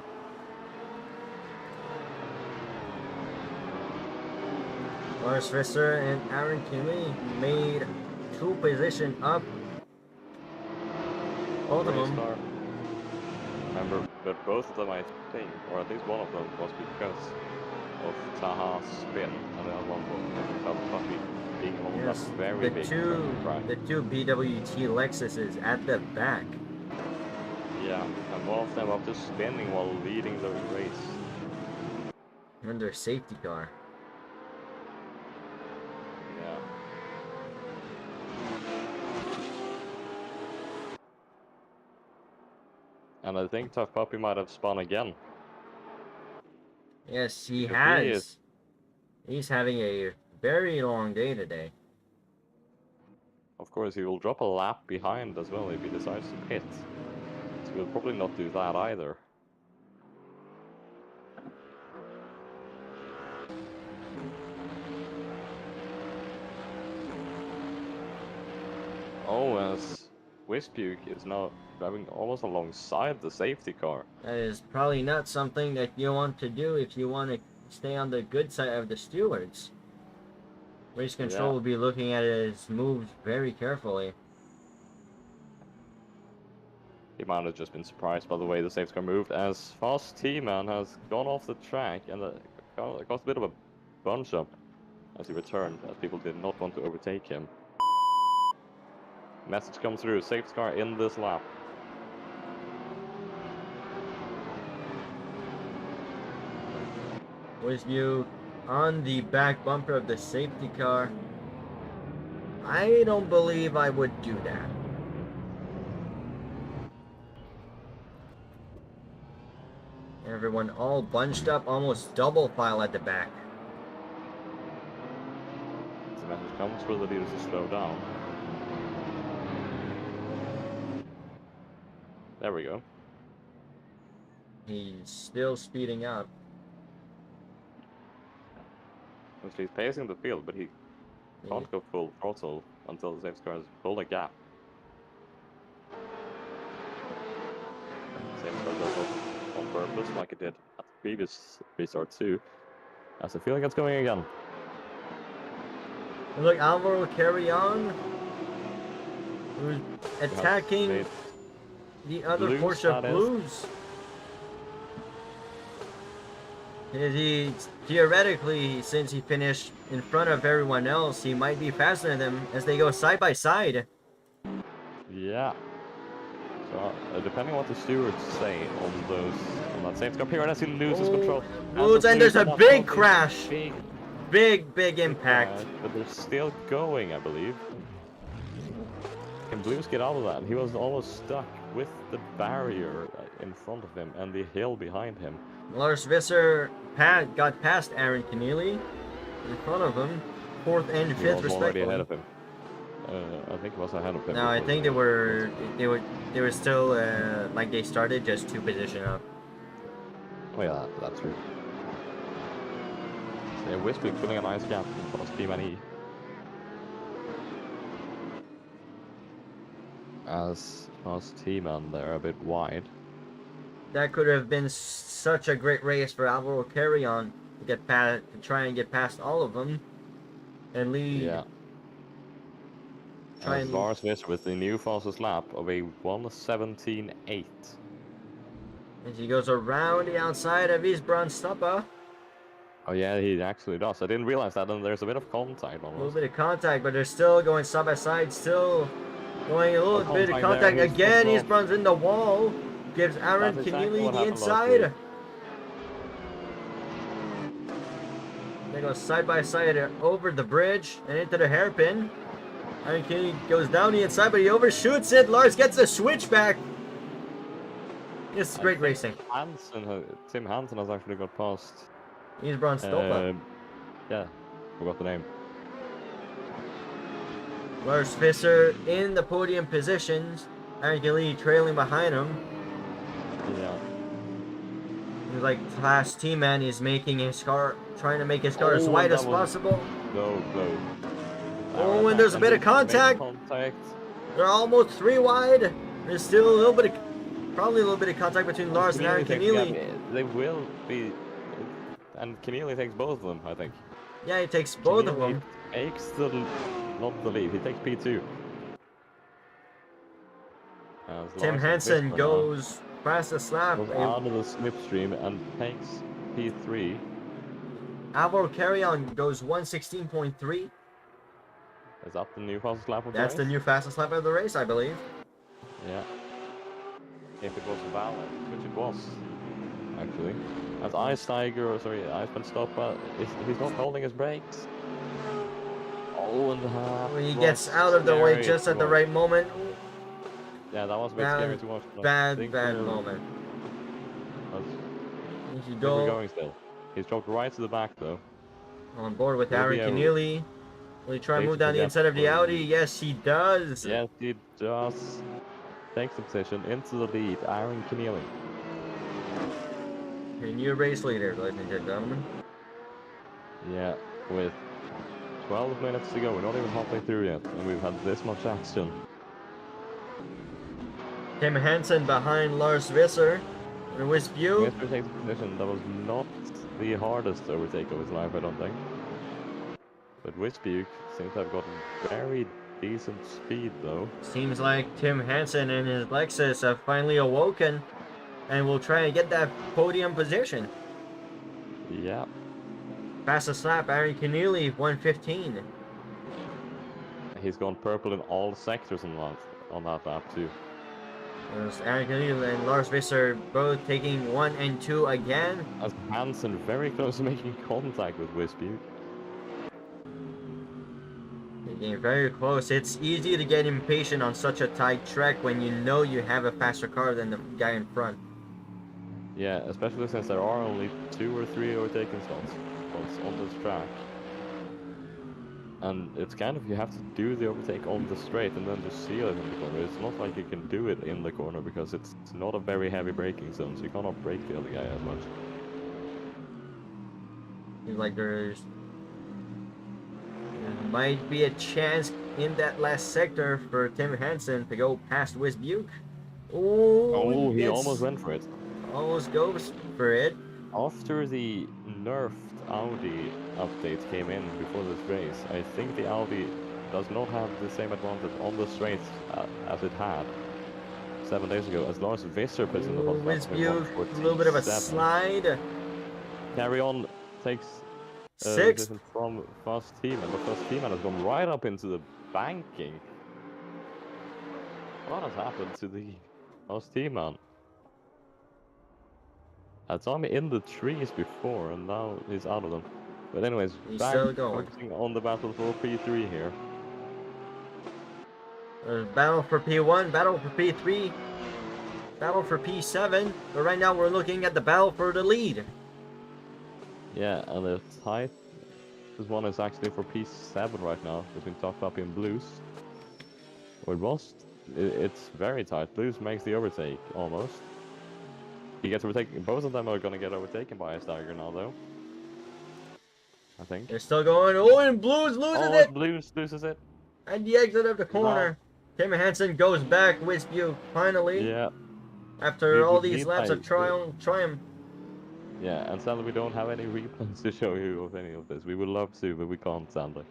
Lars Visser and Aaron Kinney made 2 position up. Both of them. Star. Remember, but both of them, I think, or at least one of them, was because of Taha's spin, and the other one was Tough Puppy being on Yes, that very big track. the two BWT Lexuses at the back. Yeah, and one of them was just spinning while leading the race. Under safety car. Yeah. And I think Tough Puppy might have spun again. Yes, he Because has. He's having a very long day today. Of course, he will drop a lap behind as well if he decides to pit. So he'll probably not do that either. Oh, as Wisbuk is now driving almost alongside the safety car. That is probably not something that you want to do if you want to stay on the good side of the stewards. Race control will be looking at his moves very carefully. He might have just been surprised by the way the safety car moved, as Fast T-Man has gone off the track and caused a bit of a bunch up as he returned, as people did not want to overtake him. Message comes through, safety car in this lap. Wisbuk on the back bumper of the safety car. I don't believe I would do that. Everyone all bunched up, almost double file at the back. The message comes for the leaders to slow down. There we go. He's still speeding up. Obviously he's pacing the field, but he can't go full throttle until the safety car has pulled a gap. Safety car does it on purpose, like it did at the previous restart too. As I feel like it's going again. And look, Alvaro will carry on. Who's attacking the other Blues, Porsche that is. Blues. He theoretically, since he finished in front of everyone else, he might be faster than them as they go side by side. Yeah. So, depending on what the stewards say on that safety car period, as he loses control. And there's a big crash. Big impact. But they're still going, I believe. Can Blues get out of that? He was almost stuck with the barrier in front of him and the hill behind him. Lars Visser got past Aaron Keneally in front of him, 4th and 5th He was already respectively. ahead of him. I think he was ahead of him. No, I think they were still like they started just 2 position up. Oh yeah, that's true. So, yeah, Wispy putting a nice gap across Team NE. As Team and they're a bit wide. That could have been such a great race for Alvaro Carrion to try and get past all of them and lead. Yeah. As Lars Visser with the new fastest lap of a 1:17.8. As he goes around the outside of Isbrand Stoppa. Oh yeah, he actually does. I didn't realize that, and there's a bit of contact A almost. little bit of contact, but they're still going side by side, still going a little bit of contact. There, Again, Isbrand's in the wall. Gives Aaron Keneally the inside. They go side by side over the bridge and into the hairpin. Aaron Keneally goes down the inside, but he overshoots it. Lars gets a switchback. This is great racing. Tim Hansen has actually got past. Isbrand Stoppa. Yeah, forgot the name. Lars Visser in the podium positions. Aaron Keneally trailing behind him. Yeah. He's like Class T man. He's making his car, trying to make his car as wide as possible. No. Oh, and there's a bit of contact. They're almost 3 wide. There's still a little bit of, probably a little bit of contact between Lars and Aaron Keneally. They will be, and Keneally takes both of them, I think. Yeah, he takes both of them. Takes not the lead. He takes P2. Tim Hansen goes past the slap. Goes out of the slipstream and takes P3. Alvaro Carrion goes 1:16.3. Is that the new fastest lap of the race? That's the new fastest lap of the race, I believe. Yeah. If it was valid, which it was, actually. As Iceman Stoppa, he's not holding his brakes. Oh, and He gets out of the way just at the right moment. Yeah, that was a bit scary to watch. Bad moment. He's going still. He's dropped right to the back though. On board with Aaron Keneally. Will he try and move down the inside of the Audi? Yes, he does. Yes, he does. Takes the position into the lead. Aaron Keneally. Your new race leader, ladies and gentlemen. Yeah, with 12 minutes to go. We're not even halfway through yet, and we've had this much action. Tim Hansen behind Lars Visser. And Visser takes a position. That was not the hardest overtake of his life, I don't think. But Visser seems to have gotten very decent speed, though. Seems like Tim Hansen and his Lexus have finally awoken and will try and get that podium position. Yeah. Fastest lap, Aaron Keneally, 1:15. He's gone purple in all sectors on that lap, too. There's Aaron Keneally and Lars Visser both taking 1 and 2 again. As Hansen very close to making contact with Visser. Getting very close. It's easy to get impatient on such a tight track when you know you have a faster car than the guy in front. Yeah, especially since there are only 2 or 3 overtaking spots on this track. And it's kind of, you have to do the overtake on the straight and then just seal it in the corner. It's not like you can do it in the corner because it's not a very heavy braking zone, so you cannot brake the other guy as much. Seems like there might be a chance in that last sector for Tim Hansen to go past Visser. Oh, he almost went for it. Almost goes for it. After the nerfed Audi update came in before this race, I think the Audi does not have the same advantage on the straight as it had 7 days ago, as Lars Visser puts in the hot lap. A little bit of a slide. Carry On takes the 6th. position from Fast Team-Man, but Fast Team-Man has gone right up into the banking. What has happened to the Fast Team-Man? I saw him in the trees before, and now he's out of them. But anyways, He's back still going. focusing on the battle for P3 here. There's battle for P1, battle for P3, battle for P7. But right now we're looking at the battle for the lead. Yeah, and the tight. This one is actually for P7 right now, between Tough Puppy and Blues. Or it was. It's very tight. Blues makes the overtake, almost. He gets overtaken. Both of them are gonna get overtaken by a Stagger now, though. I think. They're still going. Oh, and Blues loses it! Blues loses it. At the exit of the corner. Tim Hansen goes back with you, finally. Yeah. After He all would these need laps of like- triumph. Yeah, and sadly we don't have any replays to show you of any of this. We would love to, but we can't, sadly.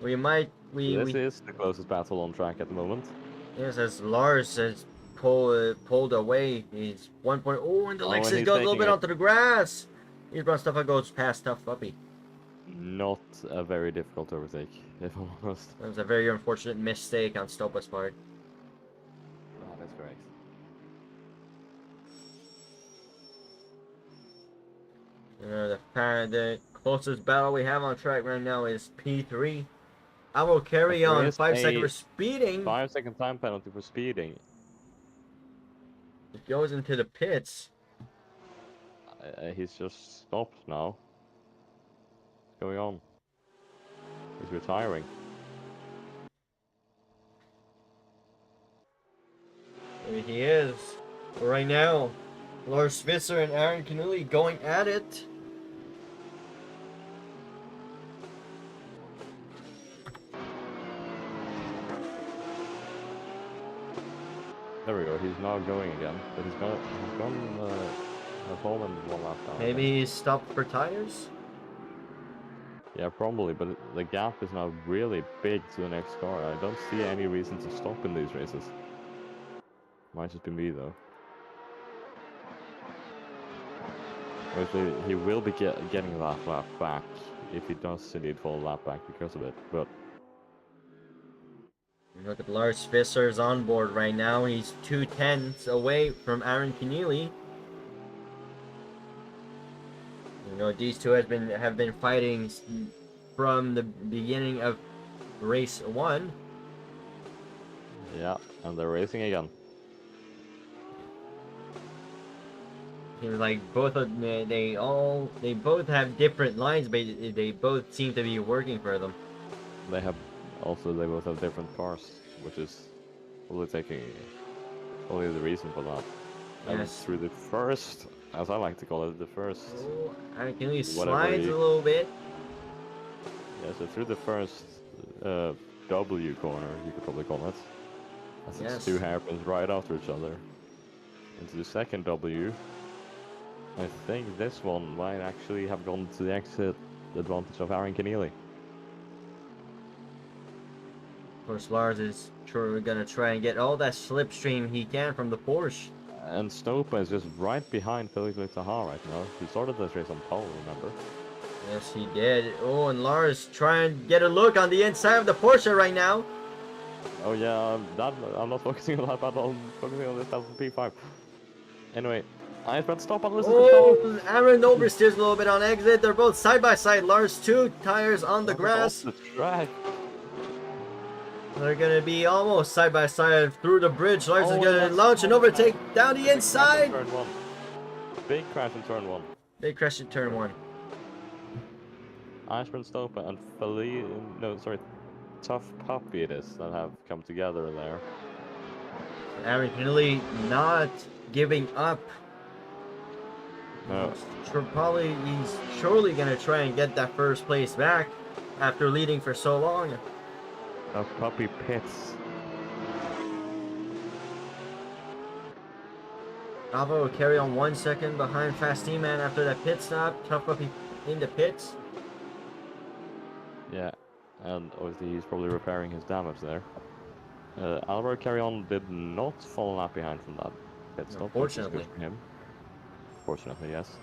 We might. This is the closest battle on track at the moment. Yes, as Lars has pulled away. He's 1 point. Oh, and the and Lexus he's goes a little taking bit it. onto the grass. He's brought stuff that goes past Tough Puppy. Not a very difficult overtake, if I'm honest. That was a very unfortunate mistake on Stopa's part. That is correct. The closest battle we have on track right now is P3. I will carry There on is 5 a seconds for speeding. 5-second time penalty for speeding. It goes into the pits. He's just stopped now. What's going on? He's retiring. There he is. Right now, Lars Visser and Aaron Canuli going at it. There we go, he's now going again, but he's gone home and one lap down. Maybe he's stopped for tires? Yeah, probably, but the gap is now really big to the next car. I don't see any reason to stop in these races. Might just be me, though. Obviously, he will be getting that lap back if he does indeed fall a lap back because of it, but... Look at Lars Visser's on board right now. He's 2/10 away from Aaron Keneally. You know, these two have been fighting from the beginning of race 1. Yeah, and they're racing again. Seems like both of they both have different lines, but they both seem to be working for them. They both have different cars, which is probably the reason for that. And Yes. through the first, as I like to call it, the first... Oh, Aaron Keneally Whatever slides he- a little bit. Yeah, so through the first W corner, you could probably call it. As Yes. it's two hairpins right after each other. Into the second W. I think this one might actually have gone to the exit advantage of Aaron Keneally. Of course, Lars is gonna try and get all that slipstream he can from the Porsche. And Stopa is just right behind Felix Taha right now. He started this race on pole, remember? Yes, he did. Oh, and Lars trying to get a look on the inside of the Porsche right now. Oh yeah, I'm not focusing on that battle, I'm focusing on this battle for P5. Anyway, I press stop and listen to Oh, Aaron oversteers a little bit on exit. They're both side by side. Lars 2 tires on the grass. Off the track. They're gonna be almost side by side through the bridge. Lars is Oh, gonna that's launch and so overtake bad. down the inside. Turn 1. Big crash in turn 1. They crashed in turn 1. Ashburn Stopa and Tough Puppy it is that have come together there. Aaron Keneally not giving up. No. He's surely gonna try and get that first place back after leading for so long. Tough Puppy pits. Alva will carry on 1 second behind Fast Team-Man after that pit stop. Tough Puppy in the pits. Yeah, and obviously he's probably repairing his damage there. Alvaro Carrion did not fall a lap behind from that pit stop, which is good Unfortunately. for him. Fortunately, yes.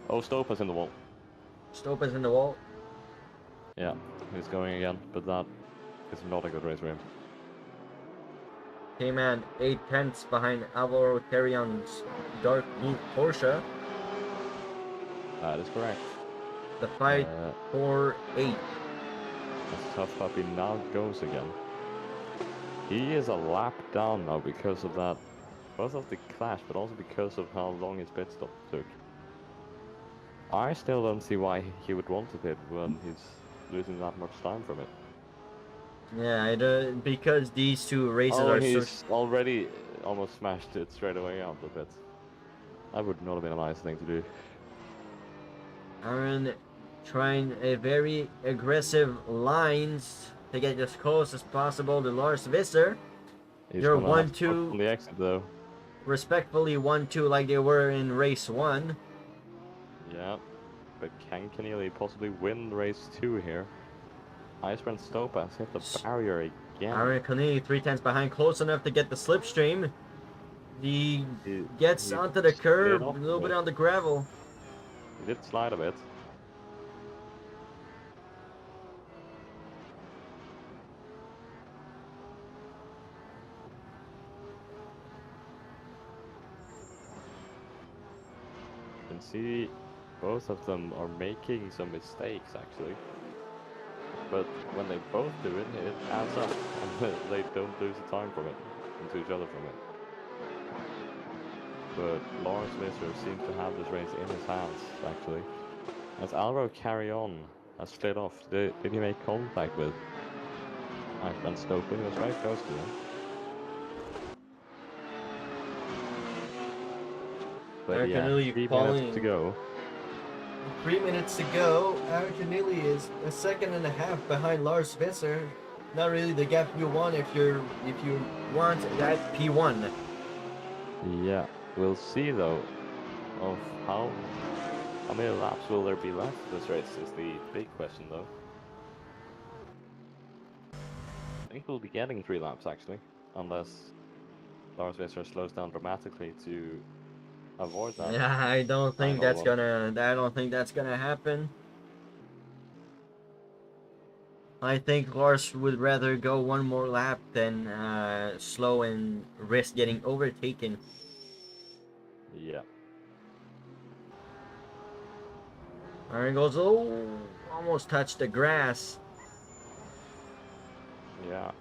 Oh, Stopa's in the wall. Stopa's in the wall. Yeah, he's going again, but that is not a good race for him. Came at 8/10 behind Alvaro Terrion's dark blue Porsche. That is correct. The fight for 8. As Tough Puppy now goes again. He is a lap down now because of that. Both of the clash, but also because of how long his pit stop took. I still don't see why he would want to pit when he's losing that much time from it. Yeah, because these two races Oh, are and so. he's already almost smashed it straight away out of it. That would not have been a nice thing to do. Aaron trying a very aggressive lines to get as close as possible to Lars Visser. He's You're gonna have to 1-2. on the exit though. Respectfully 1-2 like they were in race 1. Yeah, but can Keneally possibly win race 2 here? Icebrand Stopa has hit the barrier again. Aaron Coney 3/10 behind, close enough to get the slipstream. He gets he onto the curb, slid a off little a bit bit. on the gravel. He did slide a bit. You can see both of them are making some mistakes actually. But when they both do it, it adds up and they don't lose the time from it, into each other from it. But Lars Visser seems to have this race in his hands actually. As Alvaro Carrion has slid off, did he make contact with Icebrand Stopa? He was very close to him. But Aaron yeah, Coney 3 falling. minutes to go. 3 minutes to go. Aaron Coney is a second and a half behind Lars Visser. Not really the gap you want if you want that P1. Yeah, we'll see though of how many laps will there be left this race is the big question though. I think we'll be getting 3 laps actually, unless Lars Visser slows down dramatically to avoid that. Yeah, I don't think final that's one. gonna happen. I think Lars would rather go one more lap than slow and risk getting overtaken. Yeah. Aaron goes, oh, almost touched the grass. Yeah.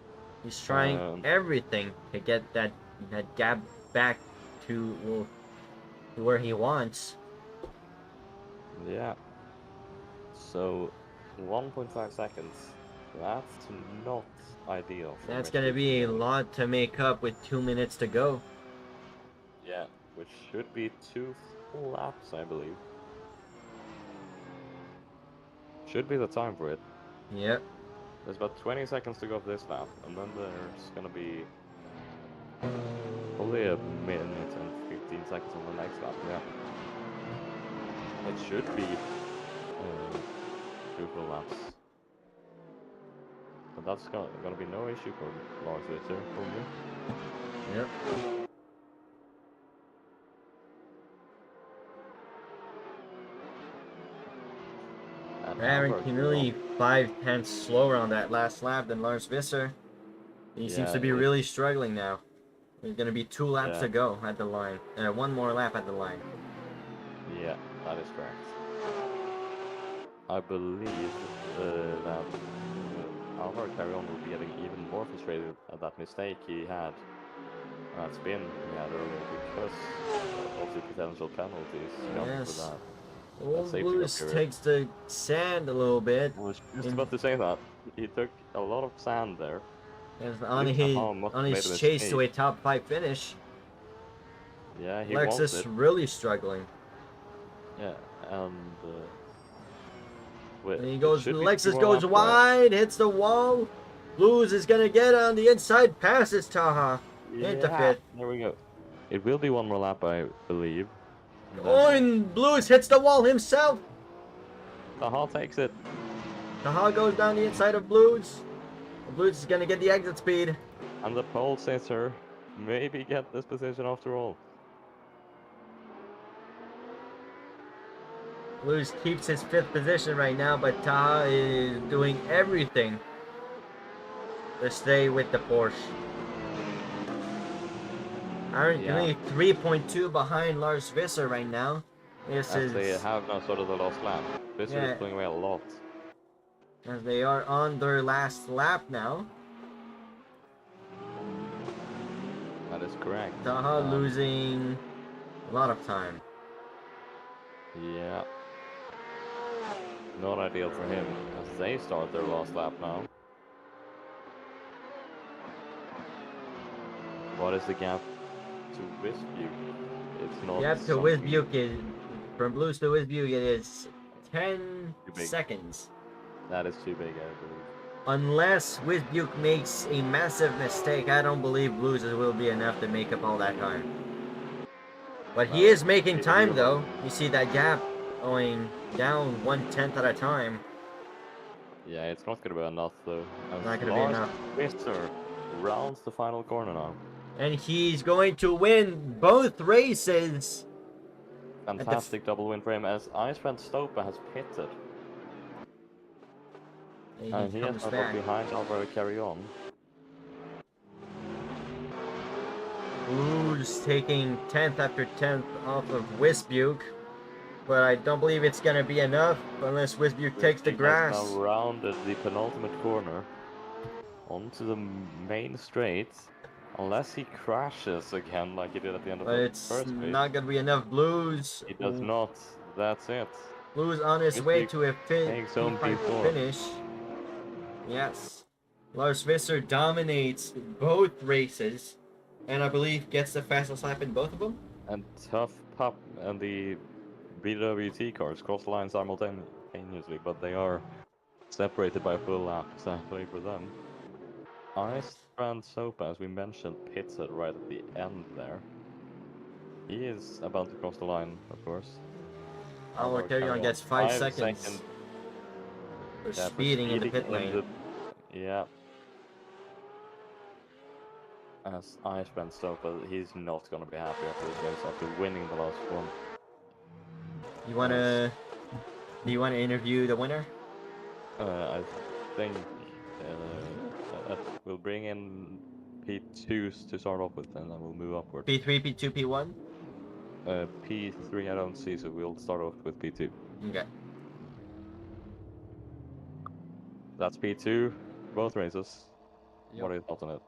He's trying everything to get that gap back to, well, to where he wants. Yeah. So 1.5 seconds. That's not ideal. For That's Mr. gonna be a Keneally. lot to make up with 2 minutes to go. Yeah, which should be 2 full laps, I believe. Should be the time for it. Yep. There's about 20 seconds to go of this lap, and then there's gonna be probably a minute and 15 seconds on the next lap. Yeah. It should be 2 full laps. But that's gonna be no issue for Lars Visser, probably. Yep. Aaron Keneally 5/10 slower on that last lap than Lars Visser. He seems to be really struggling now. There's gonna be 2 laps to go at the line. 1 more lap at the line. Yeah, that is correct. I believe that Alvaro Carrion will be getting even more frustrated at that mistake he had, that spin he had earlier, because of the potential penalties coming for that. Old Blues takes the sand a little bit. I was just about to say that. He took a lot of sand there. On his chase to a top 5 finish. Yeah, he Lexus really struggling. Yeah, and he goes. Lexus goes wide, hits the wall. Blues is gonna get on the inside, passes Taha into 5th. There we go. It will be 1 more lap, I believe. Oh, and Blues hits the wall himself. Taha takes it. Taha goes down the inside of Blues. Blues is gonna get the exit speed. And the pole sitter maybe get this position after all. Lewis keeps his 5th position right now, but Taha is doing everything to stay with the Porsche. Aaron Kennedy 3.2 behind Lars Visser right now. This As they is have now started the last lap. Visser is yeah, pulling away a lot. as they are on their last lap now. That is correct. Taha losing a lot of time. Yeah. Not ideal for him as they start their last lap now. What is the gap to Wisbuke? It's not. Gap to something Wisbuke is from Blues to Wisbuke. It is 10 Too big. seconds. That is too big, I believe. Unless Wisbuke makes a massive mistake, I don't believe Blues will be enough to make up all that time. But he is making time though. You see that gap going down 1/10 at a time. Yeah, it's not gonna be enough though. As Not gonna be Lars enough. Visser rounds the final corner now. And he's going to win both races. Fantastic double win for him as Iceman Stopa has pitted. And he has comes not back. got behind Alvaro carry on. Blues taking 10th after 10th off of Wisbuke. But I don't believe it's going to be enough unless Wisbuke takes the grass. Has now rounded the penultimate corner onto the main straight. Unless he crashes again like he did at the end of But the it's first race. not going to be enough. Blues. He does not. That's it. Blues on his way to a takes home P4. finish. Yes. Lars Visser dominates both races. And I believe gets the fastest lap in both of them. And Tough Pup and the BWT cars cross the line simultaneously, but they are separated by a full lap, sadly for them. Icebrand Sopa, as we mentioned, pitted right at the end there. He is about to cross the line, of course. Our carry-on gets 5 seconds for speeding in the pit lane. Yeah. As Icebrand Sopa, he's not going to be happy after this race after winning the last one. Do you wanna interview the winner? I think we'll bring in P2s to start off with, and then we'll move upward. P3, P2, P1? P3 I don't see, so we'll start off with P2. Okay. That's P2, both races. Yep. What are your thoughts on it?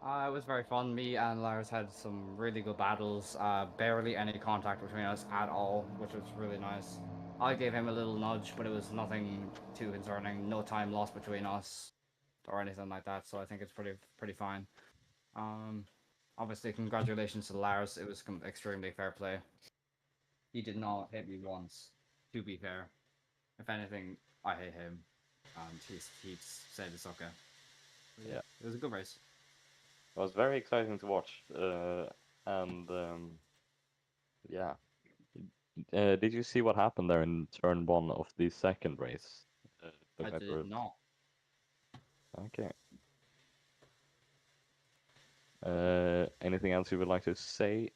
It was very fun. Me and Lars had some really good battles. Barely any contact between us at all, which was really nice. I gave him a little nudge, but it was nothing too concerning. No time lost between us or anything like that, so I think it's pretty fine. Obviously, congratulations to Lars. It was extremely fair play. He did not hit me once, to be fair. If anything, I hate him, and he said it's okay. But yeah, it was a good race. It was very exciting to watch, yeah. Did you see what happened there in turn 1 of the second race? I did not. Okay. Anything else you would like to say?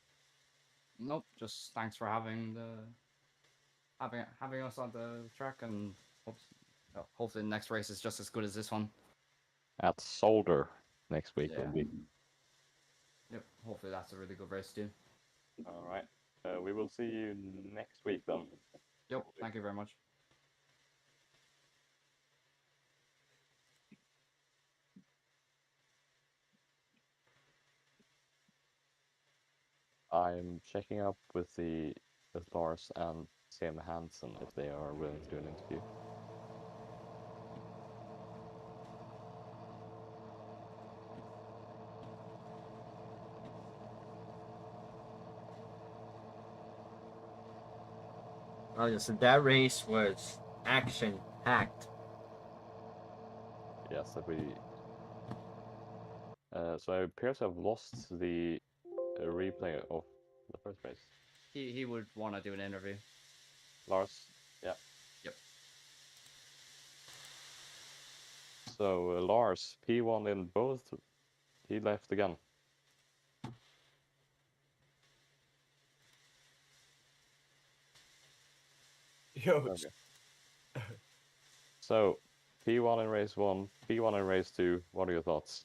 Nope. Just thanks for having us on the track, and hopefully the next race is just as good as this one. At Solder next week will be. Yep. Hopefully that's a really good race too. All right. We will see you next week then. Yep. Thank you very much. I'm checking up with Lars and Sam Hansen if they are willing to do an interview. Oh, so that race was action-packed. Yes, that we. So it appears to have lost the replay of the first race. He would want to do an interview. Lars, yeah. Yep. So Lars, P1 in both. He left again. huge. Okay. So, P1 in race 1, P1 in race 2, what are your thoughts?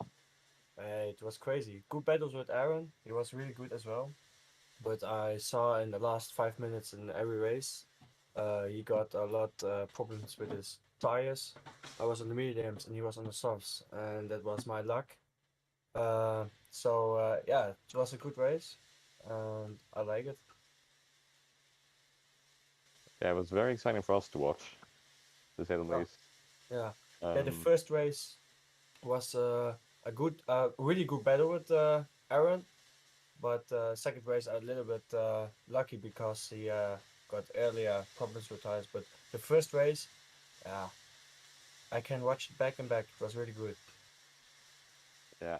It was crazy. Good battles with Aaron. He was really good as well. But I saw in the last 5 minutes in every race, he got a lot problems with his tires. I was on the mediums and he was on the softs, and that was my luck. Yeah, it was a good race, and I like it. Yeah, it was very exciting for us to watch, to say the Yeah. least. Yeah, yeah. The Um, first race was a good, really good battle with Aaron, but second race a little bit lucky because he got earlier problems with tires. But the first race, yeah, I can watch it back and back. It was really good. yeah.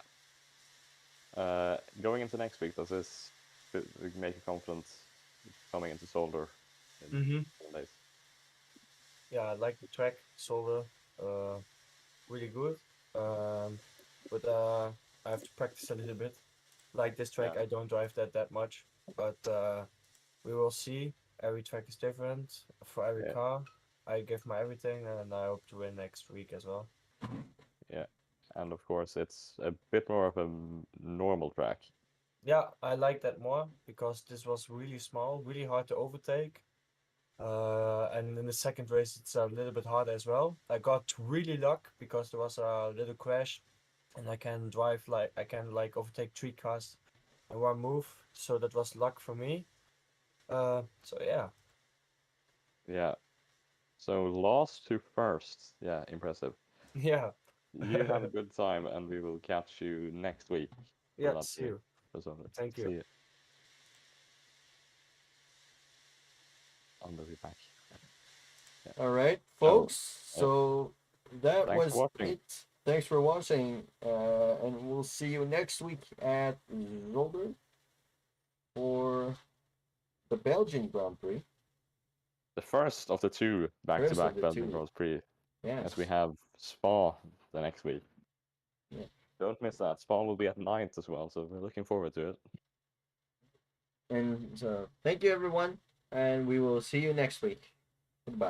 Going into next week, does this make you confident coming into Solder in Mm-hmm. 7 days? Yeah, I like the track, Solver, really good. But I have to practice a little bit. Like this track, Yeah. I don't drive that much, but we will see. Every track is different for every Yeah. car. I give my everything, and I hope to win next week as well. Yeah. And of course, it's a bit more of a normal track. Yeah, I like that more because this was really small, really hard to overtake. And in the second race, it's a little bit harder as well. I got really luck because there was a little crash, and I can like overtake 3 cars in one move. So that was luck for me. So yeah, Yeah. So last to first. Yeah, impressive. yeah, You have a good time, and we will catch you next week for yeah. that See stream. you. Thank See you. you. I'll be back. Yeah. All right, So, folks. So that thanks for was watching. it. Thanks for watching, and we'll see you next week at Zolder for the Belgian Grand Prix. The first of the two First back-to-back of the Belgian two. Grand Prix, Yes. as we have Spa the next week. Yeah. Don't miss that. Spa will be at 9th as well, so we're looking forward to it. And so, thank you, everyone, and we will see you next week.